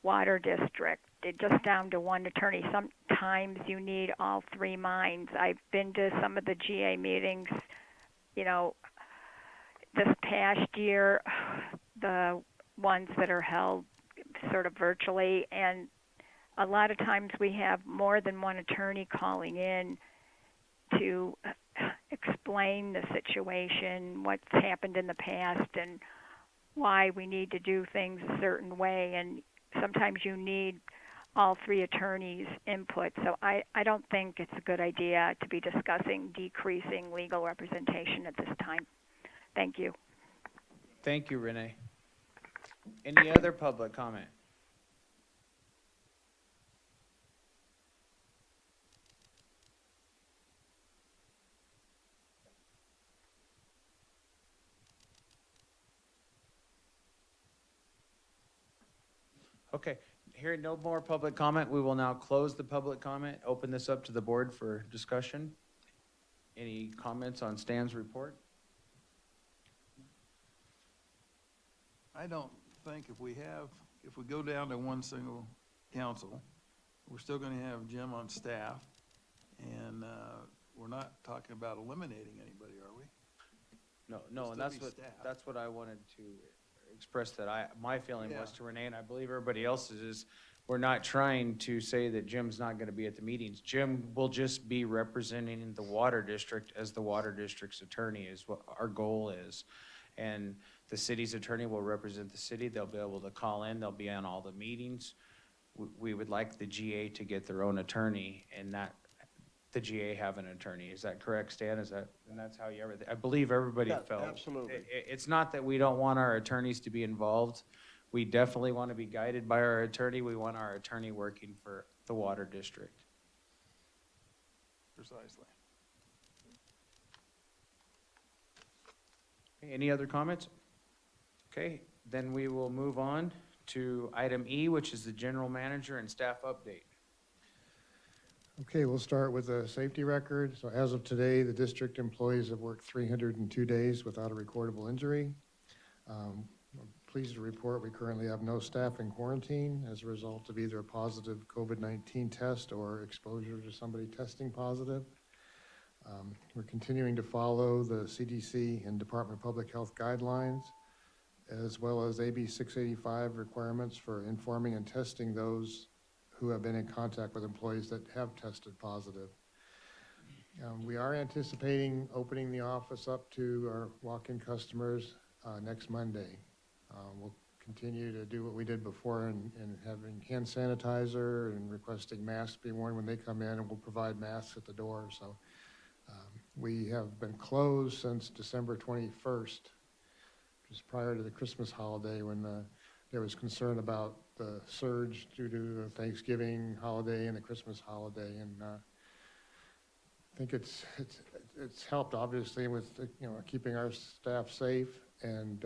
water district. It just down to one attorney. Sometimes you need all 3 minds. I've been to some of the GA meetings, this past year, the ones that are held sort of virtually, and a lot of times we have more than one attorney calling in to explain the situation, what's happened in the past, and why we need to do things a certain way. And sometimes you need all 3 attorneys' input. So I don't think it's a good idea to be discussing decreasing legal representation at this time. Thank you. Thank you, Renee. Any other public comment? Okay, hearing no more public comment, we will now close the public comment, open this up to the board for discussion. Any comments on Stan's report? I don't think if we go down to one single council, we're still gonna have Jim on staff, and, we're not talking about eliminating anybody, are we? No, Still and that's be what, staff. that's what I wanted to express, that my feeling was Yeah. to Renee, and I believe everybody else's is, we're not trying to say that Jim's not gonna be at the meetings. Jim will just be representing the water district as the water district's attorney is what our goal is. And the city's attorney will represent the city. They'll be able to call in, they'll be on all the meetings. We would like the GA to get their own attorney and not the GA have an attorney. Is that correct, Stan? Is that, and that's how you ever, I believe everybody Yeah, felt. absolutely. It's not that we don't want our attorneys to be involved. We definitely want to be guided by our attorney. We want our attorney working for the water district. Precisely. Any other comments? Okay, then we will move on to item E, which is the general manager and staff update. Okay, we'll start with the safety record. So as of today, the district employees have worked 302 days without a recordable injury. I'm pleased to report we currently have no staff in quarantine as a result of either a positive COVID-19 test or exposure to somebody testing positive. We're continuing to follow the CDC and Department of Public Health guidelines, as well as AB 685 requirements for informing and testing those who have been in contact with employees that have tested positive. We are anticipating opening the office up to our walk-in customers next Monday. We'll continue to do what we did before in having hand sanitizer and requesting masks be worn when they come in, and we'll provide masks at the door. So we have been closed since December 21st, just prior to the Christmas holiday, when there was concern about the surge due to the Thanksgiving holiday and the Christmas holiday. And I think it's helped, obviously, with keeping our staff safe, and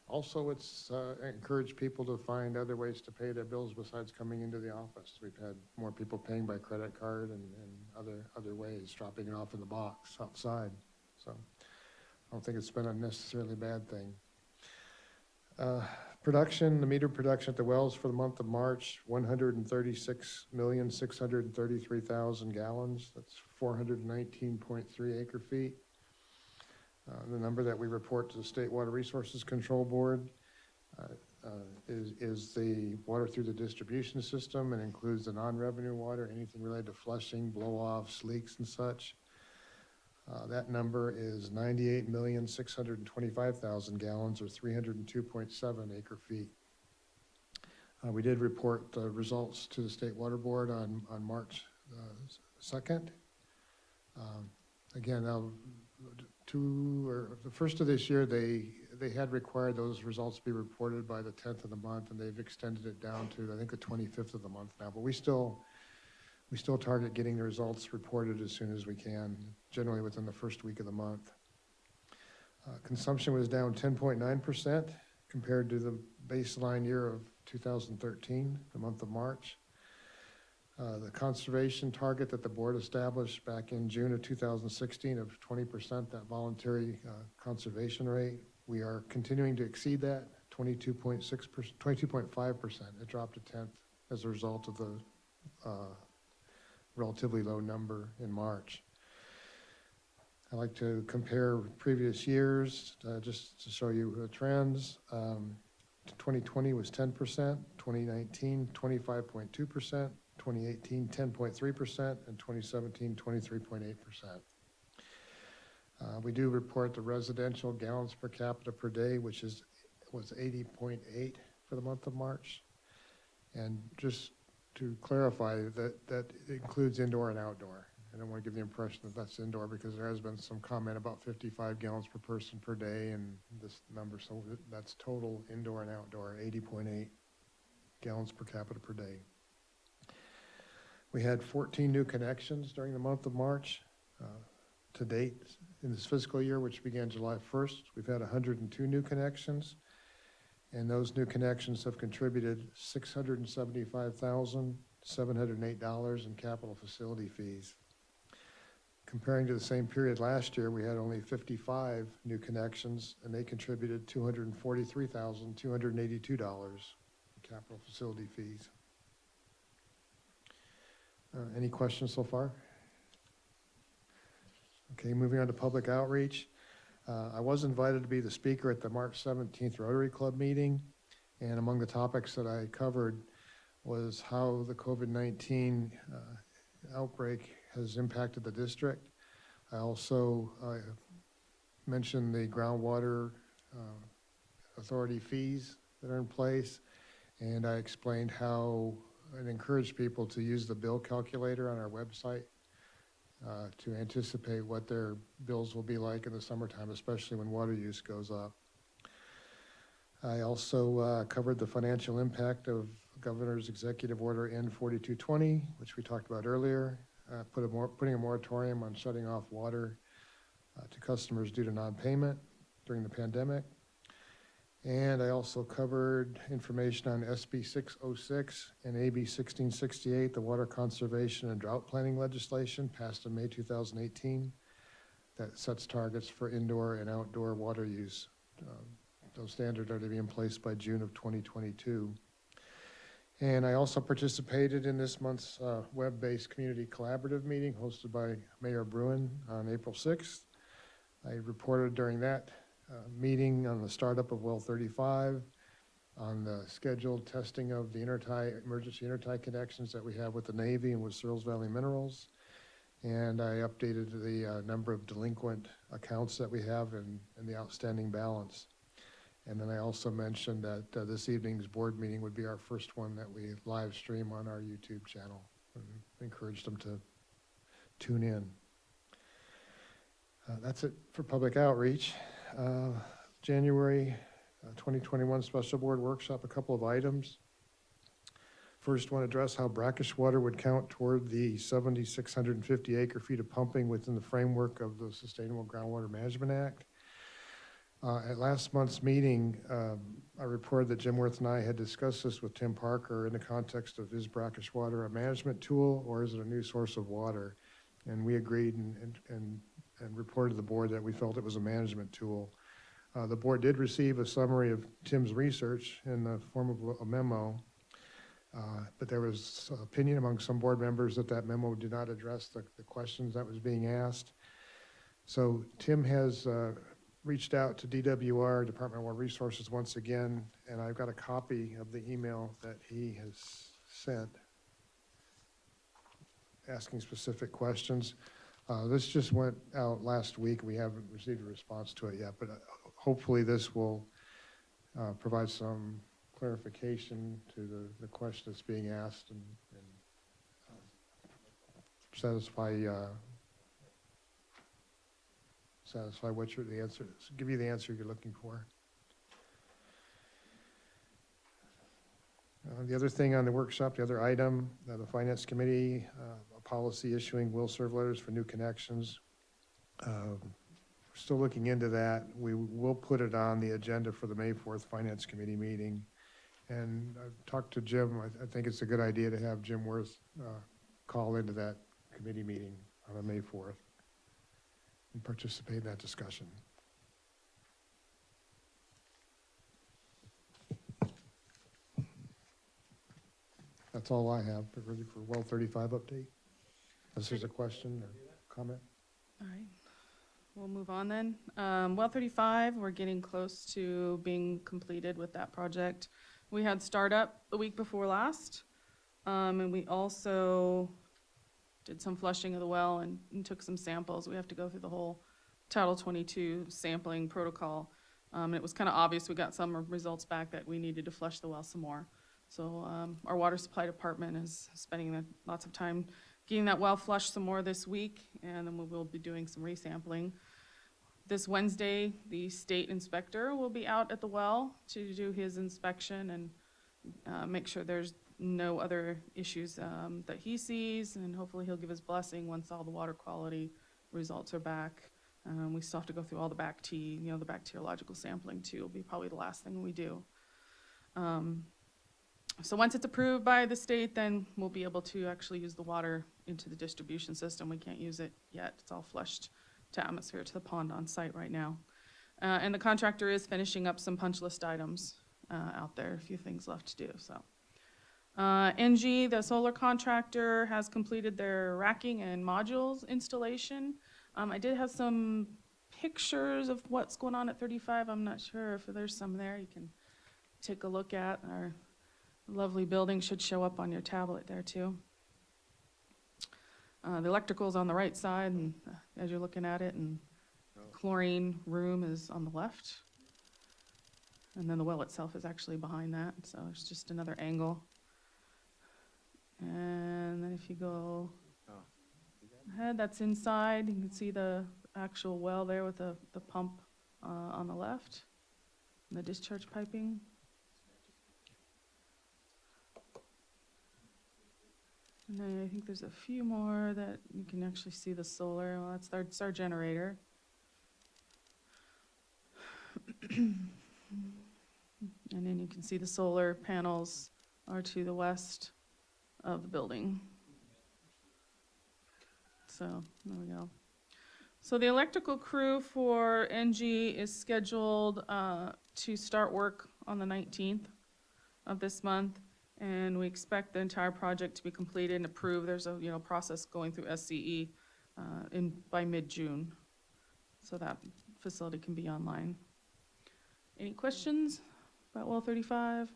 also it's encouraged people to find other ways to pay their bills besides coming into the office. We've had more people paying by credit card and other ways, dropping it off in the box outside. So I don't think it's been a necessarily bad thing. Production, the meter production at the wells for the month of March, 136,633,000 gallons. That's 419.3 acre feet. The number that we report to the State Water Resources Control Board is the water through the distribution system, and includes the non-revenue water, anything related to flushing, blow-offs, leaks and such. That number is 98,625,000 gallons, or 302.7 acre feet. We did report the results to the State Water Board on March 2nd. Again, now, the first of this year, they had required those results be reported by the 10th of the month, and they've extended it down to, I think, the 25th of the month now. But we still target getting the results reported as soon as we can, generally within the first week of the month. Consumption was down 10.9% compared to the baseline year of 2013, the month of March. The conservation target that the board established back in June of 2016 of 20%, that voluntary conservation rate, we are continuing to exceed that, 22.5%. It dropped a tenth as a result of the relatively low number in March. I like to compare previous years just to show you the trends. 2020 was 10%, 2019 25.2%, 2018 10.3%, and 2017 23.8%. We do report the residential gallons per capita per day, which was 80.8 for the month of March. And just to clarify, that includes indoor and outdoor. I don't want to give the impression that that's indoor, because there has been some comment about 55 gallons per person per day and this number, so that's total indoor and outdoor, 80.8 gallons per capita per day. We had 14 new connections during the month of March. To date, in this fiscal year, which began July 1st, we've had 102 new connections. And those new connections have contributed $675,708 in capital facility fees. Comparing to the same period last year, we had only 55 new connections, and they contributed $243,282 in capital facility fees. Any questions so far? Okay, moving on to public outreach. I was invited to be the speaker at the March 17th Rotary Club meeting, and among the topics that I covered was how the COVID-19 outbreak has impacted the district. I also mentioned the groundwater authority fees that are in place, and I explained how I'd encourage people to use the bill calculator on our website to anticipate what their bills will be like in the summertime, especially when water use goes up. I also covered the financial impact of Governor's Executive Order N4220, which we talked about earlier, putting a moratorium on shutting off water to customers due to non-payment during the pandemic. And I also covered information on SB 606 and AB 1668, the water conservation and drought planning legislation passed in May 2018 that sets targets for indoor and outdoor water use. Those standards are to be in place by June of 2022. And I also participated in this month's web-based community collaborative meeting hosted by Mayor Bruin on April 6th. I reported during that meeting on the startup of Well 35, on the scheduled testing of the emergency intertie connections that we have with the Navy and with Searles Valley Minerals. And I updated the number of delinquent accounts that we have and the outstanding balance. And then I also mentioned that this evening's board meeting would be our first one that we live stream on our YouTube channel. And encouraged them to tune in. That's it for public outreach. January 2021 Special Board Workshop, a couple of items. First, want to address how brackish water would count toward the 7,650 acre-feet of pumping within the framework of the Sustainable Groundwater Management Act. At last month's meeting, I reported that Jim Worth and I had discussed this with Tim Parker in the context of, is brackish water a management tool or is it a new source of water? And we agreed and reported to the board that we felt it was a management tool. The board did receive a summary of Tim's research in the form of a memo, but there was opinion among some board members that that memo did not address the questions that was being asked. So Tim has reached out to DWR, Department of Water Resources, once again, and I've got a copy of the email that he has sent asking specific questions. This just went out last week. We haven't received a response to it yet, but hopefully this will provide some clarification to the question that's being asked and satisfy what the answer is, give you the answer you're looking for. The other thing on the workshop, the other item, the Finance Committee, a policy issuing will serve letters for new connections. We're still looking into that. We will put it on the agenda for the May 4th Finance Committee meeting. And I've talked to Jim. I think it's a good idea to have Jim Worth call into that committee meeting on May 4th and participate in that discussion. That's all I have, but really for Well 35 update. Unless there's a question or comment. All right, we'll move on then. Well 35, we're getting close to being completed with that project. We had startup the week before last, and we also did some flushing of the well and took some samples. We have to go through the whole Title 22 sampling protocol. And it was kind of obvious, we got some results back that we needed to flush the well some more. So our water supply department is spending lots of time getting that well flushed some more this week, and then we will be doing some resampling. This Wednesday, the state inspector will be out at the well to do his inspection and make sure there's no other issues that he sees, and hopefully he'll give his blessing once all the water quality results are back. We still have to go through all the the bacteriological sampling too. Will be probably the last thing we do. So once it's approved by the state, then we'll be able to actually use the water into the distribution system. We can't use it yet. It's all flushed to atmosphere to the pond on site right now. And the contractor is finishing up some punch list items out there, a few things left to do, so. NG, the solar contractor, has completed their racking and modules installation. I did have some pictures of what's going on at 35. I'm not sure if there's some there you can take a look at. Our lovely building should show up on your tablet there too. The electrical's on the right side, and as you're looking at it, and chlorine room is on the left. And then the well itself is actually behind that, so it's just another angle. And then if you go ahead, that's inside. You can see the actual well there with the pump on the left, and the discharge piping. And then I think there's a few more that you can actually see the solar. Well, that's our generator. And then you can see the solar panels are to the west of the building. So, there we go. So the electrical crew for NG is scheduled to start work on the 19th of this month, and we expect the entire project to be completed and approved. There's a process going through SCE by mid-June, so that facility can be online. Any questions about well 35?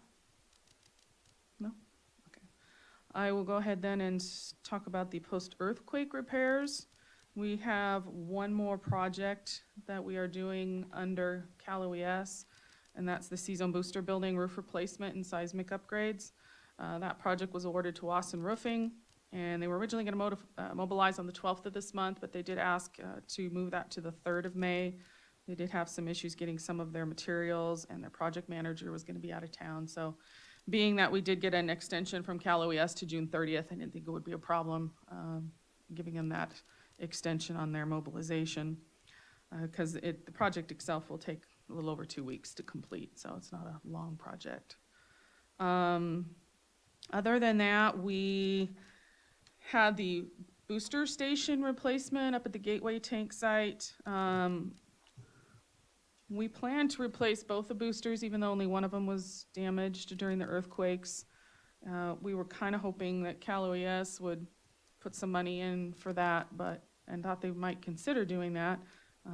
No? Okay. I will go ahead then and talk about the post-earthquake repairs. We have one more project that we are doing under Cal OES, and that's the C-Zone Booster Building roof replacement and seismic upgrades. That project was awarded to Wasson Roofing, and they were originally going to mobilize on the 12th of this month, but they did ask to move that to the 3rd of May. They did have some issues getting some of their materials, and their project manager was going to be out of town. So being that we did get an extension from Cal OES to June 30th, I didn't think it would be a problem giving them that extension on their mobilization, because the project itself will take a little over 2 weeks to complete, so it's not a long project. Other than that, we had the booster station replacement up at the Gateway Tank site. We plan to replace both the boosters, even though only one of them was damaged during the earthquakes. We were kind of hoping that Cal OES would put some money in for that, and thought they might consider doing that.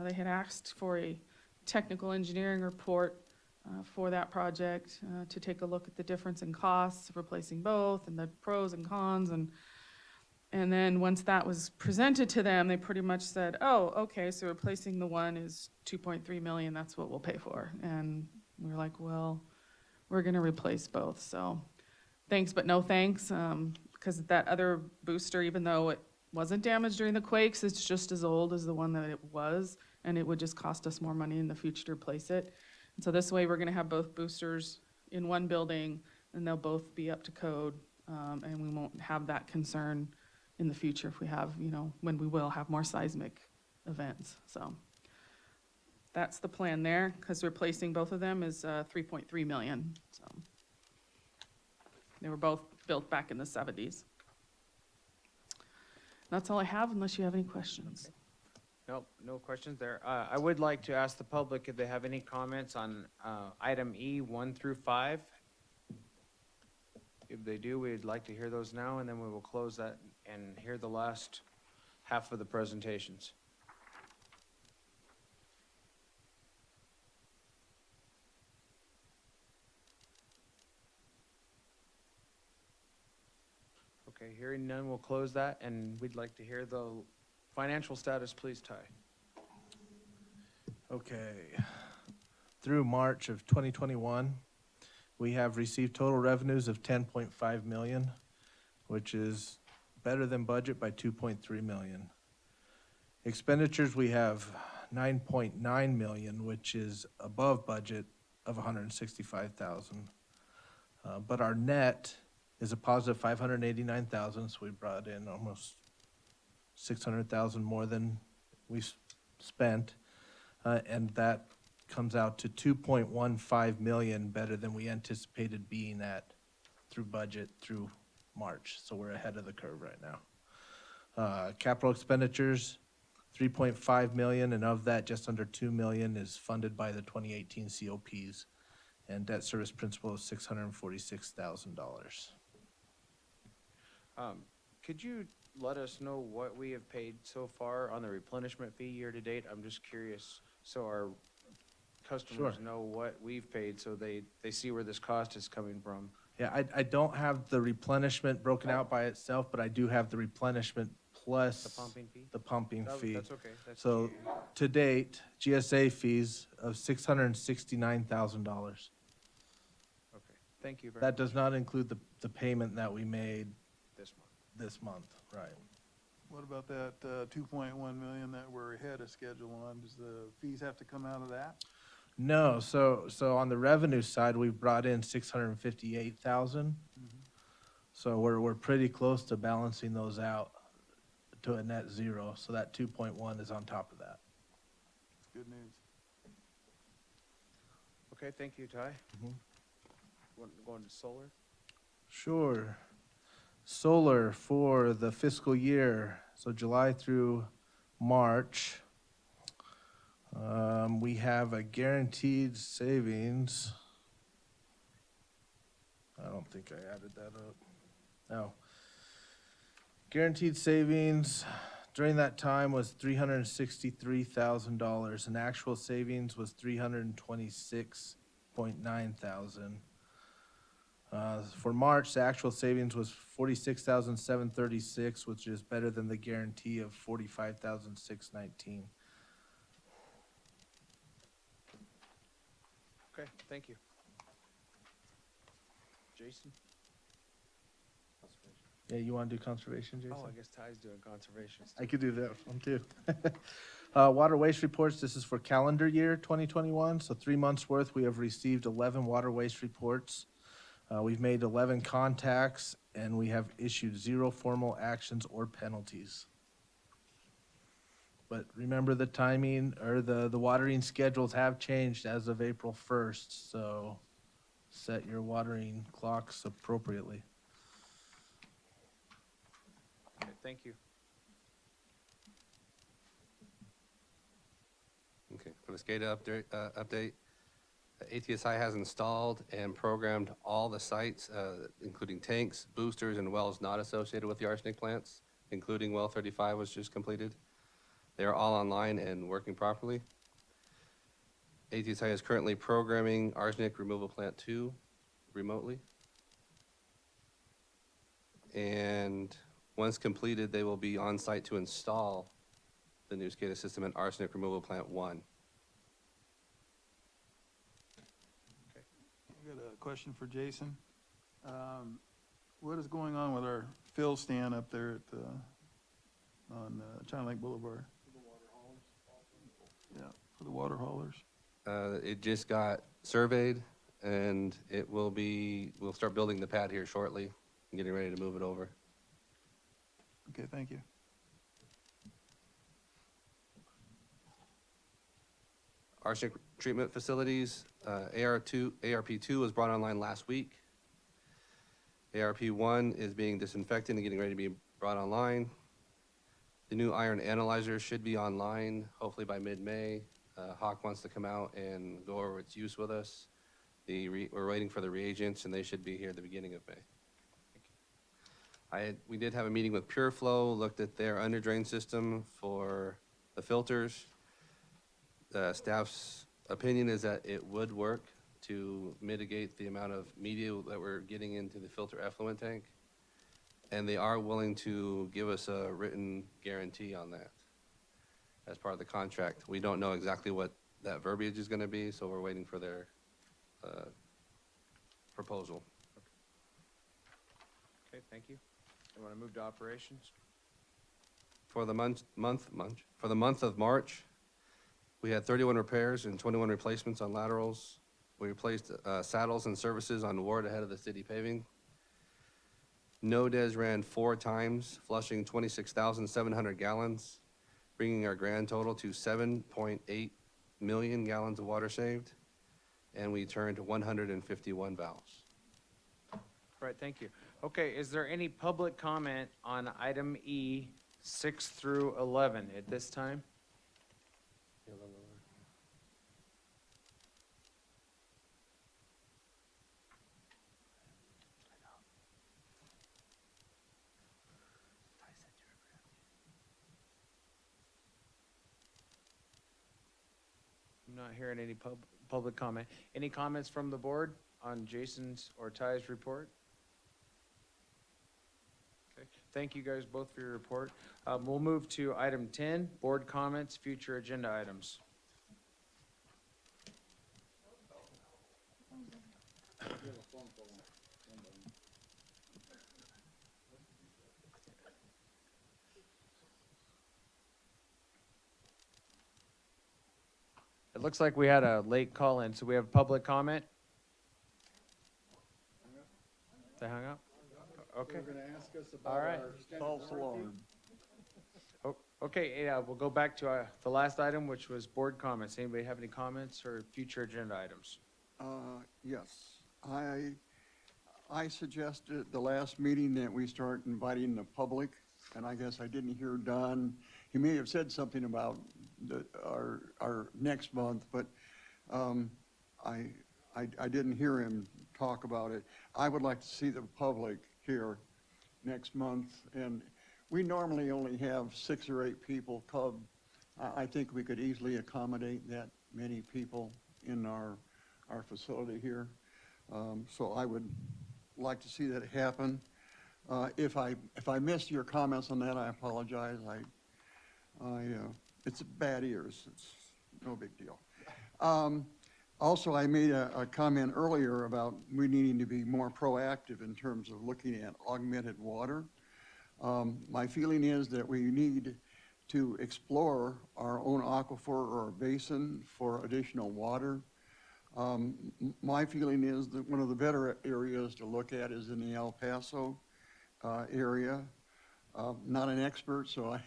They had asked for a technical engineering report for that project to take a look at the difference in costs of replacing both and the pros and cons. And then once that was presented to them, they pretty much said, oh, okay, so replacing the one is $2.3 million, that's what we'll pay for. And we were like, well, we're gonna replace both. So thanks, but no thanks, because that other booster, even though it wasn't damaged during the quakes, it's just as old as the one that it was, and it would just cost us more money in the future to replace it. And so this way, we're gonna have both boosters in one building, and they'll both be up to code, and we won't have that concern in the future if we have, when we will have more seismic events. So that's the plan there, because replacing both of them is $3.3 million. So they were both built back in the 70s. That's all I have, unless you have any questions. Nope, no questions there. I would like to ask the public if they have any comments on item E, 1 through 5. If they do, we'd like to hear those now, and then we will close that and hear the last half of the presentations. Okay, hearing none, we'll close that, and we'd like to hear the financial status, please, Ty. Okay. Through March of 2021, we have received total revenues of $10.5 million, which is better than budget by $2.3 million. Expenditures, we have $9.9 million, which is above budget of $165,000. But our net is a positive $589,000, so we brought in almost $600,000 more than we spent, and that comes out to 2.15 million, better than we anticipated being at through budget through March. So we're ahead of the curve right now. Capital expenditures, 3.5 million, and of that, just under 2 million is funded by the 2018 COPs. And debt service principal is $646,000. Could you let us know what we have paid so far on the replenishment fee year to date? I'm just curious, so our customers Sure. know what we've paid, so they see where this cost is coming from. Yeah, I don't have the replenishment broken out by itself, but I do have the replenishment plus The pumping fee? the pumping fee. That's okay. So to date, GSA fees of $669,000. Okay, thank you very That much. does not include the payment that we made This month. this month, right? What about that 2.1 million that we're ahead of schedule on? Does the fees have to come out of that? No, so on the revenue side, we've brought in 658,000. So we're pretty close to balancing those out to a net zero. So that 2.1 is on top of that. Good news. Okay, thank you, Ty. Mhm. Going to solar? Sure. Solar for the fiscal year, so July through March, we have a guaranteed savings. I don't think I added that up. No. Guaranteed savings during that time was $363,000, and actual savings was $326,900. For March, the actual savings was $46,736, which is better than the guarantee of $45,619. Okay, thank you. Jason? Yeah, you want to do conservation, Jason? Oh, I guess Ty's doing conservation. I could do that one too. Water waste reports, this is for calendar year 2021, so 3 months worth. We have received 11 water waste reports. We've made 11 contacts, and we have issued 0 formal actions or penalties. But remember, the timing, or the watering schedules have changed as of April 1st, so set your watering clocks appropriately. Okay, thank you. Okay, for the SCADA update, ATSI has installed and programmed all the sites, including tanks, boosters, and wells not associated with the arsenic plants, including well 35 was just completed. They are all online and working properly. ATSI is currently programming arsenic removal plant 2 remotely. And once completed, they will be on site to install the new SCADA system at arsenic removal plant 1. I've got a question for Jason. What is going on with our fill stand up there at on China Lake Boulevard? Yeah, for the water haulers. It just got surveyed, and we'll start building the pad here shortly, and getting ready to move it over. Okay, thank you. Arsenic treatment facilities, ARP2 was brought online last week. ARP1 is being disinfected and getting ready to be brought online. The new iron analyzer should be online hopefully by mid-May. Hawk wants to come out and go over its use with us. We're waiting for the reagents, and they should be here at the beginning of May. We did have a meeting with PureFlow, looked at their under drain system for the filters. The staff's opinion is that it would work to mitigate the amount of media that we're getting into the filter effluent tank. And they are willing to give us a written guarantee on that as part of the contract. We don't know exactly what that verbiage is gonna be, so we're waiting for their proposal. Okay, thank you. You want to move to operations? For the month of March, we had 31 repairs and 21 replacements on laterals. We replaced saddles and services on Ward ahead of the city paving. NODES ran 4 times, flushing 26,700 gallons, bringing our grand total to 7.8 million gallons of water saved, and we turned 151 valves. All right, thank you. Okay, is there any public comment on item E, 6 through 11 at this time? I'm not hearing any public comment. Any comments from the board on Jason's or Ty's report? Okay, thank you guys both for your report. We'll move to item 10, board comments, future agenda items. It looks like we had a late call in, so we have public comment. They hung up? Okay. All right. False alarm. Okay, we'll go back to the last item, which was board comments. Anybody have any comments or future agenda items? Yes, I suggested at the last meeting that we start inviting the public, and I guess I didn't hear Don. He may have said something about our next month, but I didn't hear him talk about it. I would like to see the public here next month, and we normally only have 6 or 8 people come. I think we could easily accommodate that many people in our facility here. So I would like to see that happen. If I missed your comments on that, I apologize. It's bad ears. It's no big deal. Also, I made a comment earlier about we needing to be more proactive in terms of looking at augmented water. My feeling is that we need to explore our own aquifer or basin for additional water. My feeling is that one of the better areas to look at is in the El Paso area. Not an expert, so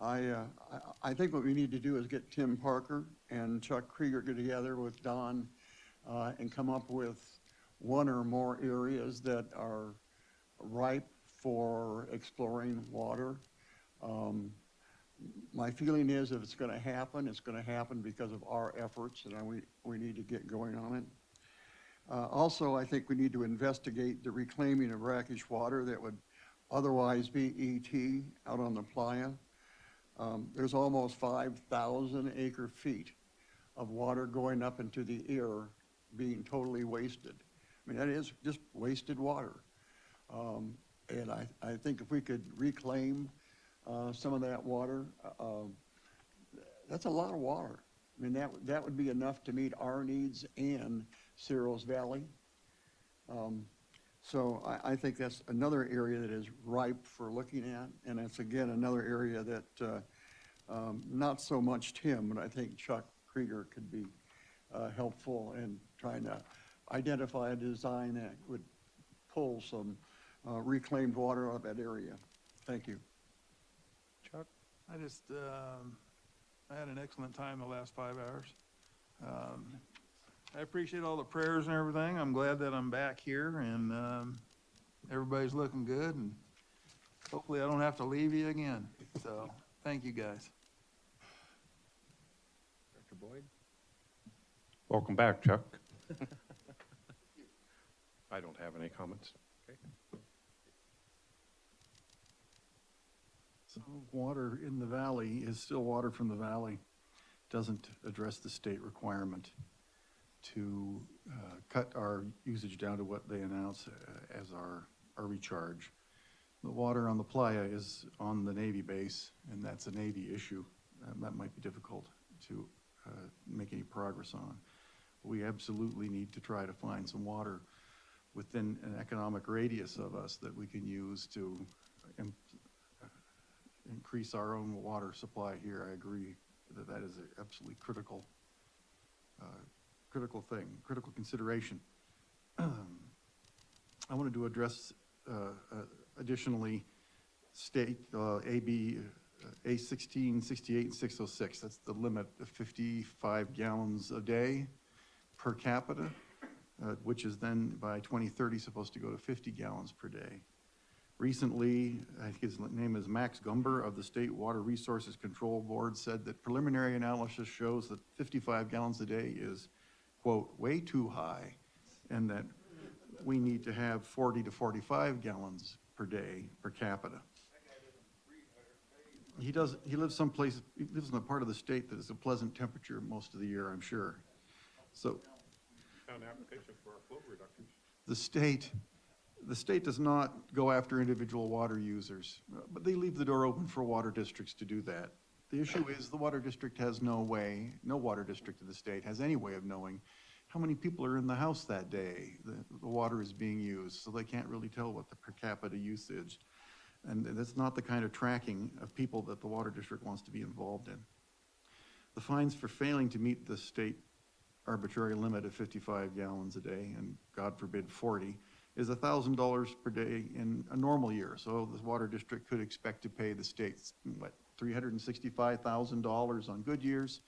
I think what we need to do is get Tim Parker and Chuck Krieger together with Don and come up with one or more areas that are ripe for exploring water. My feeling is if it's going to happen, it's going to happen because of our efforts, and we need to get going on it. Also, I think we need to investigate the reclaiming of brackish water that would otherwise be ET out on the playa. There's almost 5,000 acre feet of water going up into the air being totally wasted. I mean, that is just wasted water. And I think if we could reclaim some of that water, that's a lot of water. I mean, that would be enough to meet our needs and Cerros Valley. So I think that's another area that is ripe for looking at, and it's again another area that not so much Tim, but I think Chuck Krieger could be helpful in trying to identify a design that would pull some reclaimed water out of that area. Thank you. Chuck? I had an excellent time the last 5 hours. I appreciate all the prayers and everything. I'm glad that I'm back here and everybody's looking good, and hopefully I don't have to leave you again. So, thank you guys. Dr. Boyd? Welcome back, Chuck. I don't have any comments. So water in the valley is still water from the valley. Doesn't address the state requirement to cut our usage down to what they announce as our recharge. The water on the playa is on the Navy base, and that's a Navy issue. That might be difficult to make any progress on. We absolutely need to try to find some water within an economic radius of us that we can use to increase our own water supply here. I agree that that is an absolutely critical thing, critical consideration. I wanted to address additionally AB A16, 68, and 606. That's the limit of 55 gallons a day per capita, which is then by 2030 supposed to go to 50 gallons per day. Recently, I think his name is Max Gumber of the State Water Resources Control Board, said that preliminary analysis shows that 55 gallons a day is, quote, way too high, and that we need to have 40 to 45 gallons per day per capita. He lives someplace, he lives in a part of the state that is a pleasant temperature most of the year, I'm sure. So Found application for our flow reductions. the state does not go after individual water users, but they leave the door open for water districts to do that. The issue is the water district has no water district in the state has any way of knowing how many people are in the house that day the water is being used, so they can't really tell what the per capita usage. And that's not the kind of tracking of people that the water district wants to be involved in. The fines for failing to meet the state arbitrary limit of 55 gallons a day, and God forbid 40, is $1,000 per day in a normal year. So the water district could expect to pay the state, what, $365,000 on good years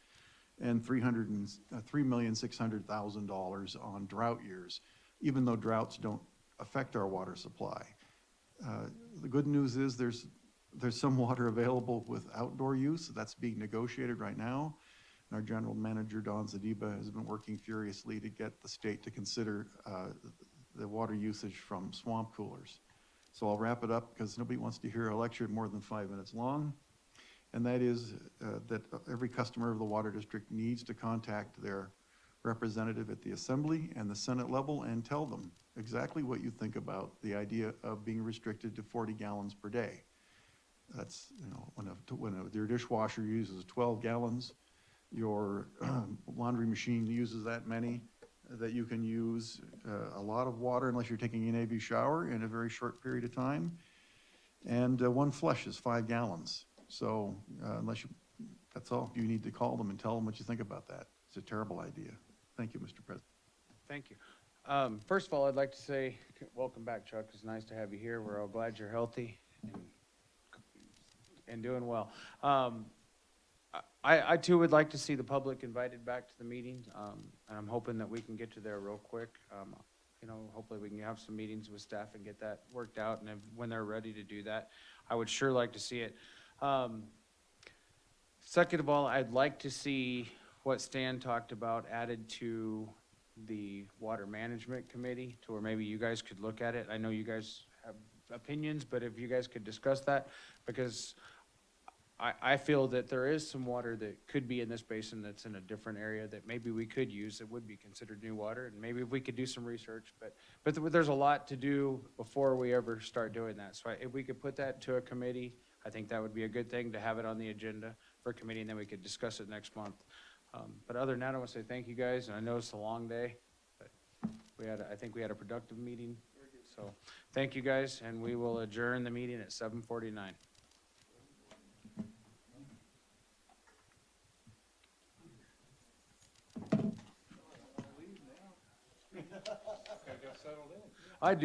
and $3,600,000 on drought years, even though droughts don't affect our water supply. The good news is there's some water available with outdoor use. That's being negotiated right now. And our general manager, Don Zadiba, has been working furiously to get the state to consider the water usage from swamp coolers. So I'll wrap it up because nobody wants to hear a lecture more than 5 minutes long. And that is that every customer of the water district needs to contact their representative at the Assembly and the Senate level and tell them exactly what you think about the idea of being restricted to 40 gallons per day. That's, you know, when your dishwasher uses 12 gallons, your laundry machine uses that many, that you can use a lot of water unless you're taking an AV shower in a very short period of time. And one flush is 5 gallons. So that's all. You need to call them and tell them what you think about that. It's a terrible idea. Thank you, Mr. President. Thank you. First of all, I'd like to say, welcome back, Chuck. It's nice to have you here. We're all glad you're healthy and doing well. I too would like to see the public invited back to the meeting, and I'm hoping that we can get to there real quick. You know, hopefully we can have some meetings with staff and get that worked out, and when they're ready to do that, I would sure like to see it. Second of all, I'd like to see what Stan talked about added to the Water Management Committee, to where maybe you guys could look at it. I know you guys have opinions, but if you guys could discuss that, because I feel that there is some water that could be in this basin that's in a different area that maybe we could use that would be considered new water, and maybe if we could do some research, but there's a lot to do before we ever start doing that. So if we could put that to a committee, I think that would be a good thing to have it on the agenda for a committee, and then we could discuss it next month. But other than that, I want to say thank you guys, and I know it's a long day, but I think we had a productive meeting. So thank you guys, and we will adjourn the meeting at 7:49. I do.